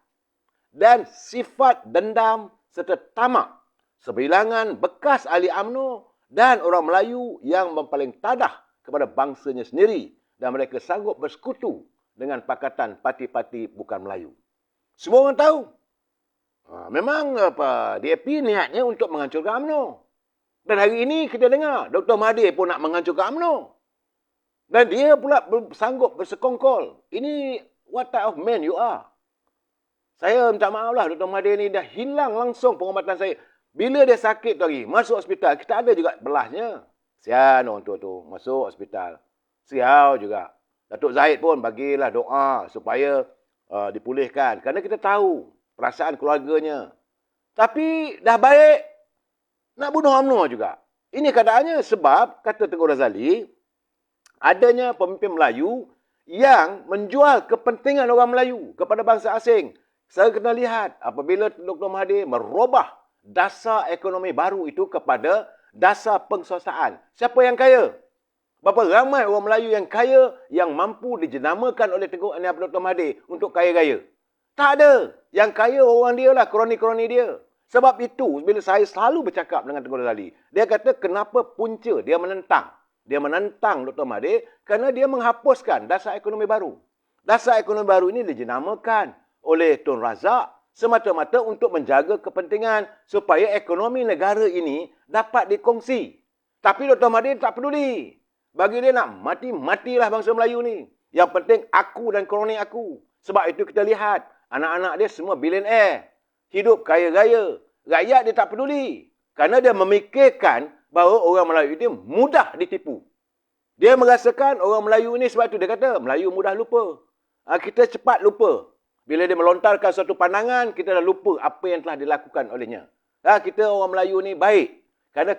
dan sifat dendam serta tamak sebilangan bekas ahli UMNO dan orang Melayu yang paling tadah kepada bangsanya sendiri dan mereka sanggup bersekutu dengan pakatan parti-parti bukan Melayu. Semua orang tahu. Memang DAP niatnya untuk menghancurkan UMNO. Dan hari ini kita dengar Dr. Mahathir pun nak menghancurkan UMNO. Dan dia pula sanggup bersekongkol. Ini what type of man you are? Saya minta maaf lah, Dr. Mahathir ni dah hilang langsung pengobatan saya. Bila dia sakit tu lagi, masuk hospital, kita ada juga belasnya. Sian orang tua tu, masuk hospital. Sial juga. Datuk Zahid pun bagilah doa supaya dipulihkan. Kerana kita tahu perasaan keluarganya. Tapi dah baik, nak bunuh UMNO juga. Ini keadaannya sebab, kata Teguh Razali, adanya pemimpin Melayu yang menjual kepentingan orang Melayu kepada bangsa asing. Saya kena lihat apabila Dr. Mahathir merubah dasar ekonomi baru itu kepada dasar pengsosialaan. Siapa yang kaya? Berapa ramai orang Melayu yang kaya yang mampu dijenamakan oleh Dr. Mahathir untuk kaya-kaya? Tak ada. Yang kaya orang dia lah, kroni-kroni dia. Sebab itu, bila saya selalu bercakap dengan Teguh Razali, dia kata kenapa punca dia menentang Dia menentang Dr. Mahathir kerana dia menghapuskan dasar ekonomi baru. Dasar ekonomi baru ini dijenamakan oleh Tun Razak semata-mata untuk menjaga kepentingan supaya ekonomi negara ini dapat dikongsi. Tapi Dr. Mahathir tak peduli. Bagi dia nak mati-matilah bangsa Melayu ni. Yang penting aku dan koloni aku. Sebab itu kita lihat anak-anak dia semua billionaire. Hidup kaya-raya. Rakyat dia tak peduli. Kerana dia memikirkan bahawa orang Melayu itu mudah ditipu. Dia merasakan orang Melayu ini sebab itu dia kata Melayu mudah lupa. Kita cepat lupa. Bila dia melontarkan suatu pandangan, kita dah lupa apa yang telah dilakukan olehnya. Kita orang Melayu ni baik. Kerana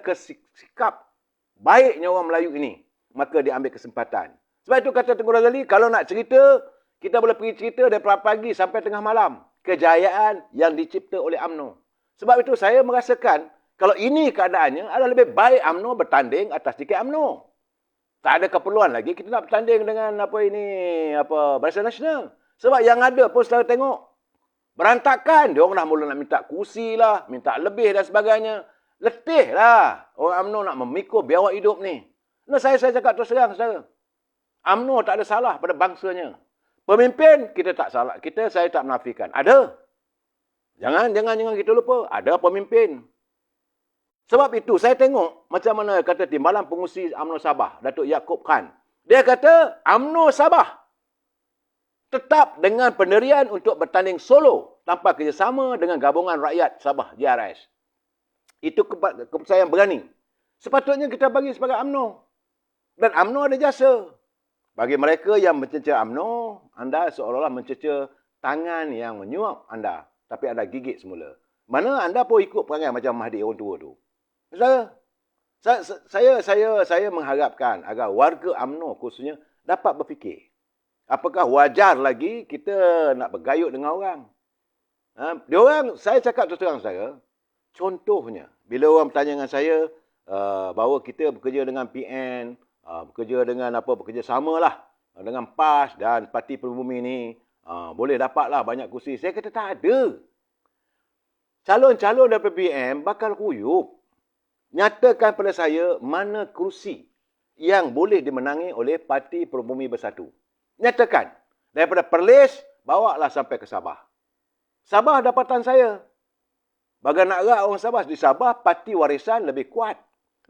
sikap baiknya orang Melayu ini, maka dia ambil kesempatan. Sebab itu kata Tengku Razali, kalau nak cerita, kita boleh pergi cerita daripada pagi sampai tengah malam. Kejayaan yang dicipta oleh UMNO. Sebab itu saya merasakan, kalau ini keadaannya, adalah lebih baik UMNO bertanding atas tiket UMNO. Tak ada keperluan lagi kita nak bertanding dengan Barisan Nasional. Sebab yang ada pun setelah tengok, berantakan. Dia orang dah mula nak minta kursi lah, minta lebih dan sebagainya. Letih lah orang UMNO nak memikul biawak hidup ni. Nah, saya cakap terus terang, saudara. UMNO tak ada salah pada bangsanya. Pemimpin, kita tak salah. Saya tak menafikan. Ada. Jangan kita lupa. Ada pemimpin. Sebab itu, saya tengok macam mana kata Timbalan Pengurusi UMNO Sabah, Datuk Yaakob Khan. Dia kata, UMNO Sabah tetap dengan pendirian untuk bertanding solo tanpa kerjasama dengan Gabungan Rakyat Sabah, GRS. Itu keputusan yang berani. Sepatutnya kita bagi sebagai UMNO. Dan UMNO ada jasa. Bagi mereka yang mencerca UMNO, anda seolah-olah mencerca tangan yang menyuap anda. Tapi anda gigit semula. Mana anda pun ikut perangai macam Mahathir orang tua tu. Saya mengharapkan agar warga UMNO khususnya dapat berfikir. Apakah wajar lagi kita nak bergayut dengan orang? Saya cakap terus terang saya, contohnya, bila orang bertanya dengan saya, bahawa kita bekerja dengan PN, bekerja sama lah dengan PAS dan Parti Pribumi ni, boleh dapatlah banyak kursi. Saya kata tak ada. Calon-calon daripada PBM bakal kuyup. Nyatakan pada saya mana kursi yang boleh dimenangi oleh Parti Pribumi Bersatu. Nyatakan. Daripada Perlis, bawalah sampai ke Sabah. Sabah dapatan saya. Bagi nak erat orang Sabah, di Sabah, parti warisan lebih kuat.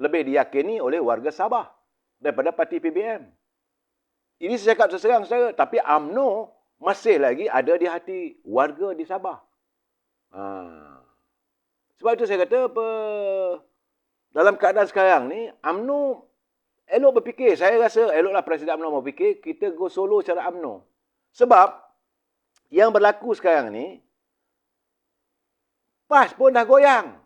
Lebih diyakini oleh warga Sabah daripada parti PBM. Ini saya cakap terserang saya. Tapi UMNO masih lagi ada di hati warga di Sabah. Sebab itu saya kata, dalam keadaan sekarang ni, UMNO elok berfikir. Saya rasa eloklah Presiden UMNO berfikir, kita go solo secara UMNO. Sebab, yang berlaku sekarang ni, PAS pun dah goyang.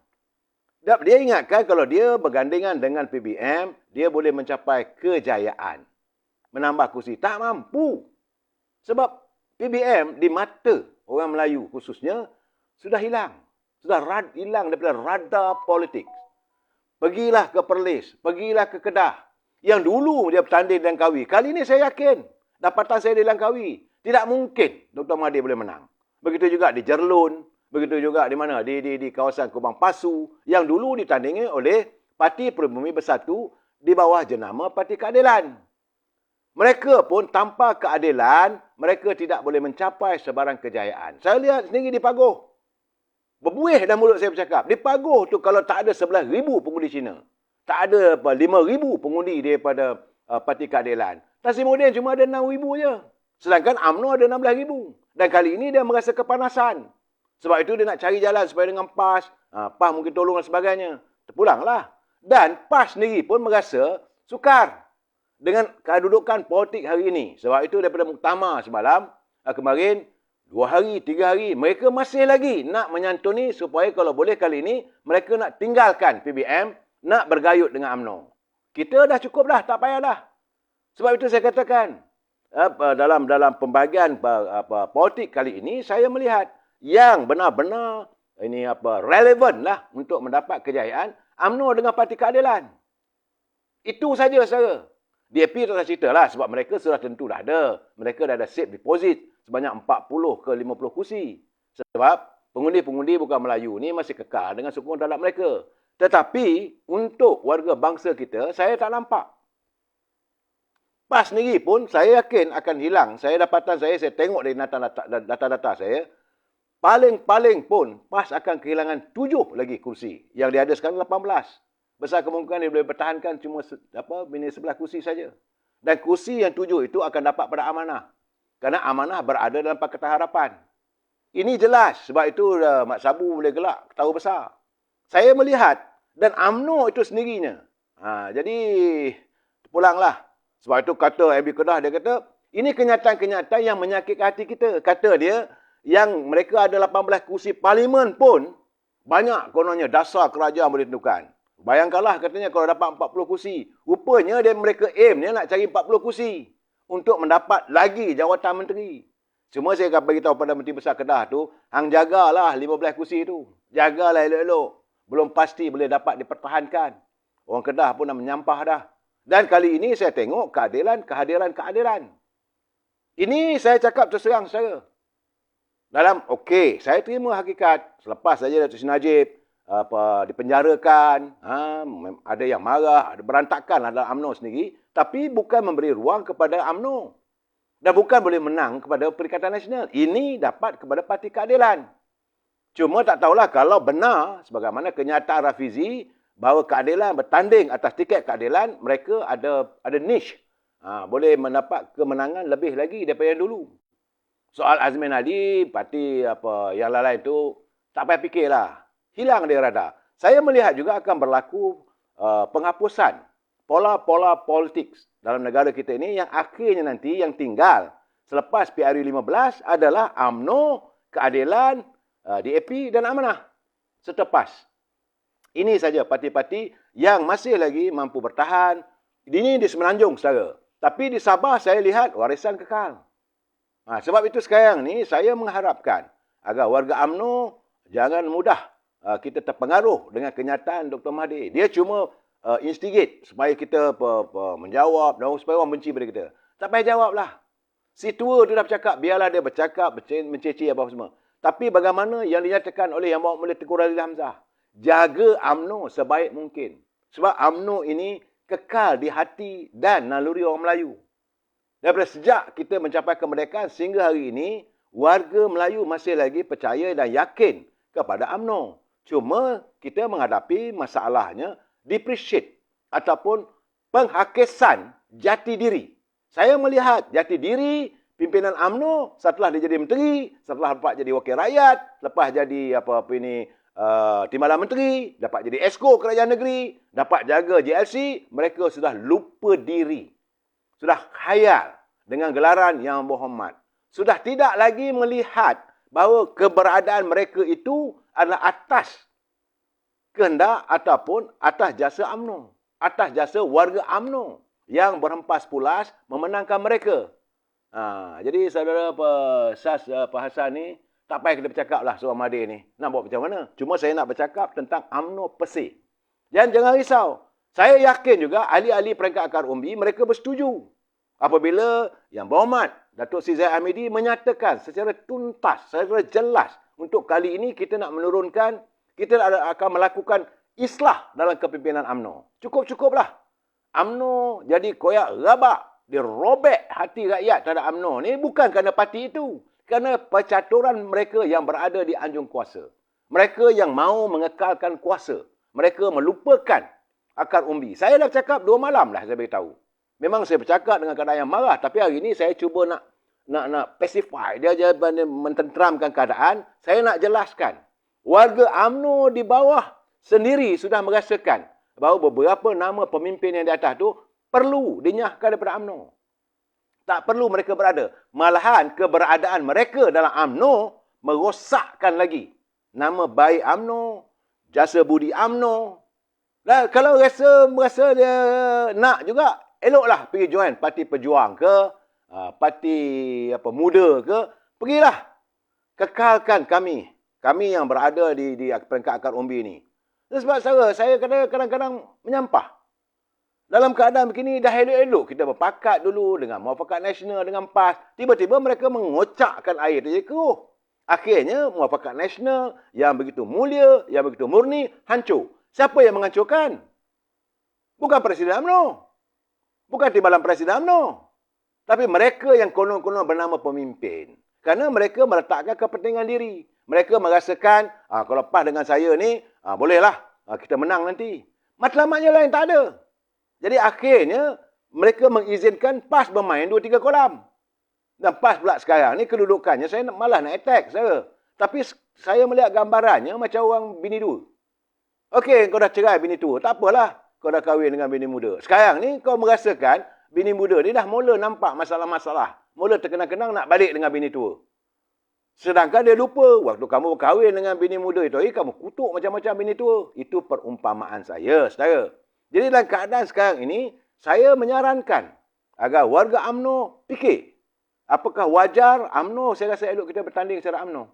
Dia ingatkan kalau dia bergandingan dengan PBM, dia boleh mencapai kejayaan. Menambah kursi. Tak mampu. Sebab PBM di mata orang Melayu khususnya, sudah hilang. Sudah hilang daripada radar politik. Pergilah ke Perlis. Pergilah ke Kedah. Yang dulu dia bertanding dan Langkawi. Kali ini saya yakin, dapatan saya di Langkawi, tidak mungkin Dr. Mahathir boleh menang. Begitu juga di Jerlun. Begitu juga di mana? Di kawasan Kubang Pasu. Yang dulu ditandingi oleh Parti Pribumi Bersatu di bawah jenama Parti Keadilan. Mereka pun tanpa keadilan, mereka tidak boleh mencapai sebarang kejayaan. Saya lihat sendiri di Pagoh. Berbuih dalam mulut saya bercakap. Di Pagoh tu kalau tak ada 11,000 pengundi Cina. Tak ada 5,000 pengundi daripada Parti Keadilan. Nasimuddin cuma ada 6,000 je. Sedangkan UMNO ada 16,000. Dan kali ini dia merasa kepanasan. Sebab itu dia nak cari jalan supaya dengan PAS. PAS mungkin tolong dan sebagainya. Terpulanglah. Dan PAS sendiri pun merasa sukar dengan kedudukan politik hari ini. Sebab itu daripada muktamar semalam, kemarin, 2 hari, 3 hari, mereka masih lagi nak menyantuni supaya kalau boleh kali ini, mereka nak tinggalkan PBM, nak bergayut dengan UMNO. Kita dah cukup dah, tak payah dah. Sebab itu saya katakan, dalam pembahagian politik kali ini, saya melihat yang benar-benar relevan lah untuk mendapat kejayaan UMNO dengan Parti Keadilan. Itu saja saya. DAP tak cerita lah sebab mereka sudah tentu dah ada. Mereka dah ada safe deposit sebanyak 40 ke 50 kursi. Sebab pengundi-pengundi bukan Melayu ni masih kekal dengan sokongan dalam mereka. Tetapi untuk warga bangsa kita, saya tak nampak. PAS sendiri pun saya yakin akan hilang. Saya tengok dari data-data saya, paling-paling pun PAS akan kehilangan 7 lagi kursi. Yang dia ada sekarang 18. Besar kemungkinan dia boleh bertahankan cuma minit 11 kursi saja. Dan kursi yang 7 itu akan dapat pada amanah. Kerana amanah berada dalam Pakatan Harapan. Ini jelas. Sebab itu Mak Sabu boleh gelak ketawa besar. Saya melihat dan UMNO itu sendirinya. Jadi pulanglah. Sebab itu kata MB Kedah, dia kata, ini kenyataan-kenyataan yang menyakitkan hati kita. Kata dia, yang mereka ada 18 kursi parlimen pun, banyak kononnya dasar kerajaan boleh tentukan. Bayangkanlah katanya kalau dapat 40 kursi. Rupanya mereka aim nak cari 40 kursi untuk mendapat lagi jawatan menteri. Cuma saya akan beritahu pada Menteri Besar Kedah tu, hang jagalah 15 kursi tu. Jagalah elok-elok. Belum pasti boleh dapat dipertahankan. Orang Kedah pun dah menyampah dah. Dan kali ini saya tengok kehadiran. Ini saya cakap terus terang saya. Saya terima hakikat. Selepas saja Datuk Seri Najib dipenjarakan, ada yang marah, ada berantakan dalam UMNO sendiri, tapi bukan memberi ruang kepada UMNO. Dan bukan boleh menang kepada Perikatan Nasional. Ini dapat kepada Parti Keadilan. Cuma tak tahulah kalau benar, sebagaimana kenyataan Rafizi, bahawa keadilan bertanding atas tiket keadilan, mereka ada niche. Boleh mendapat kemenangan lebih lagi daripada yang dulu. Soal Azmin Ali, parti yang lain itu, tak payah fikirlah. Hilang dari radar. Saya melihat juga akan berlaku penghapusan pola-pola politik dalam negara kita ini yang akhirnya nanti yang tinggal selepas PRU 15 adalah UMNO, Keadilan, DAP dan Amanah. Setepas. Ini saja parti-parti yang masih lagi mampu bertahan. Ini di Semenanjung, saudara. Tapi di Sabah saya lihat warisan kekal. Sebab itu sekarang ni saya mengharapkan agar warga UMNO jangan mudah kita terpengaruh dengan kenyataan Dr. Mahathir. Dia cuma instigate supaya kita menjawab dan supaya orang benci pada kita. Tak payah jawablah. Si tua tu dah bercakap, biarlah dia bercakap, menceci apa semua. Tapi bagaimana yang dinyatakan oleh Yang Berhormat Tengku Razak Hamzah? Jaga UMNO sebaik mungkin. Sebab UMNO ini kekal di hati dan naluri orang Melayu. Daripada sejak kita mencapai kemerdekaan sehingga hari ini, warga Melayu masih lagi percaya dan yakin kepada UMNO. Cuma kita menghadapi masalahnya depreciate ataupun penghakisan jati diri. Saya melihat jati diri pimpinan UMNO setelah dia jadi menteri, setelah dapat jadi wakil rakyat, lepas jadi Timbalan Menteri, dapat jadi Esko Kerajaan Negeri, dapat jaga JLC, mereka sudah lupa diri. Sudah khayal dengan gelaran Yang Berhormat. Sudah tidak lagi melihat bahawa keberadaan mereka itu adalah atas kehendak ataupun atas jasa UMNO. Atas jasa warga UMNO yang berhempas pulas memenangkan mereka. Jadi saudara Pak Hassan ni, tak payah kita bercakap lah soal Mahathir ni. Nak buat macam mana? Cuma saya nak bercakap tentang UMNO Persih. Dan jangan risau. Saya yakin juga ahli-ahli peringkat akar umbi mereka bersetuju. Apabila Yang Berhormat Datuk Seri Zahid Hamidi menyatakan secara tuntas, secara jelas untuk kali ini kita nak menurunkan, kita akan melakukan islah dalam kepimpinan UMNO. Cukup-cukuplah. UMNO jadi koyak rabak. Dirobek hati rakyat terhadap UMNO ni bukan kerana parti itu. Kerana percaturan mereka yang berada di anjung kuasa. Mereka yang mahu mengekalkan kuasa. Mereka melupakan akar umbi. Saya dah cakap 2 malam dah saya beritahu. Memang saya bercakap dengan keadaan yang marah. Tapi hari ini saya cuba nak pacify. Dia mententeramkan keadaan. Saya nak jelaskan. Warga UMNO di bawah sendiri sudah merasakan bahawa beberapa nama pemimpin yang di atas tu perlu dinyahkan daripada UMNO. Tak perlu mereka berada. Malahan keberadaan mereka dalam UMNO merosakkan lagi nama baik UMNO, jasa budi UMNO. Dan kalau merasa dia nak juga, eloklah pergi join Parti Pejuang ke, Parti Muda ke, pergilah. Kekalkan kami. Kami yang berada di peringkat akar umbi ni. Sebab saya kadang-kadang menyampah. Dalam keadaan begini, dah elok-elok kita berpakat dulu dengan Muafakat Nasional, dengan PAS. Tiba-tiba mereka mengocakkan air tu je keruh. Akhirnya, Muafakat Nasional yang begitu mulia, yang begitu murni, hancur. Siapa yang menghancurkan? Bukan Presiden UMNO. Bukan timbalan Presiden UMNO. Tapi mereka yang konon-konon bernama pemimpin. Kerana mereka meletakkan kepentingan diri. Mereka merasakan, kalau PAS dengan saya ni, bolehlah kita menang nanti. Matlamatnya lain tak ada. Jadi akhirnya, mereka mengizinkan PAS bermain 2-3 kolam. Dan PAS pula sekarang ni kedudukannya, saya malah nak attack saya. Tapi saya melihat gambarannya macam orang bini dua. Okey, kau dah cerai bini tua. Tak apalah, kau dah kahwin dengan bini muda. Sekarang ni kau merasakan, bini muda ni dah mula nampak masalah-masalah. Mula terkenang-kenang nak balik dengan bini tua. Sedangkan dia lupa, waktu kamu berkahwin dengan bini muda itu, kamu kutuk macam-macam bini tua. Itu perumpamaan saya, saudara. Jadi dalam keadaan sekarang ini, saya menyarankan agar warga UMNO fikir. Apakah wajar UMNO, saya rasa elok kita bertanding secara UMNO.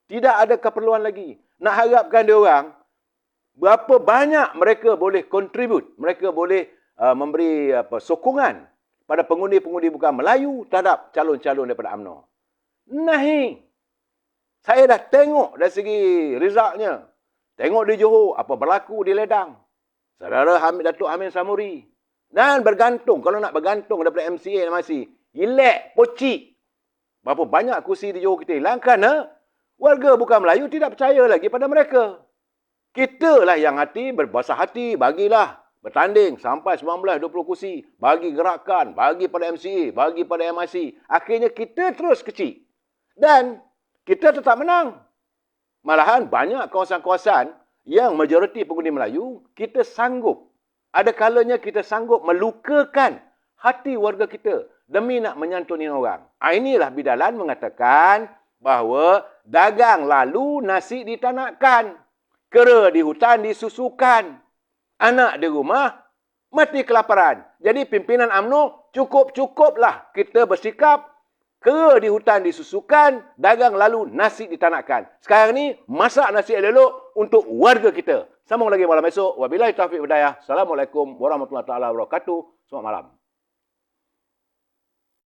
Tidak ada keperluan lagi. Nak harapkan dia orang, berapa banyak mereka boleh contribute, mereka boleh memberi sokongan pada pengundi-pengundi bukan Melayu terhadap calon-calon daripada UMNO. Nahi. Saya dah tengok dari segi resultnya. Tengok di Johor, apa berlaku di Ledang. Saudara Datuk Hamid Samuri. Dan bergantung, kalau nak bergantung daripada MCA masih, elek, pocik. Berapa banyak kursi di Johor kita hilang kerana warga bukan Melayu tidak percaya lagi pada mereka. Kita lah yang berbasah hati, bagilah bertanding sampai 19-20 kursi. Bagi gerakan, bagi pada MCA, bagi pada MIC. Akhirnya kita terus kecil. Dan kita tetap menang. Malahan banyak kawasan-kawasan yang majoriti pengundi Melayu, kita sanggup. Ada kalanya kita sanggup melukakan hati warga kita demi nak menyantuni orang. Inilah bidalan mengatakan bahawa dagang lalu nasi ditanakkan. Kera di hutan disusukan. Anak di rumah mati kelaparan. Jadi pimpinan UMNO cukup-cukuplah kita bersikap. Kera di hutan disusukan, dagang lalu nasi ditanakkan. Sekarang ni, masak nasi elok untuk warga kita. Sambung lagi malam esok. Wabillahi taufiq hidayah. Assalamualaikum warahmatullahi wabarakatuh. Selamat malam.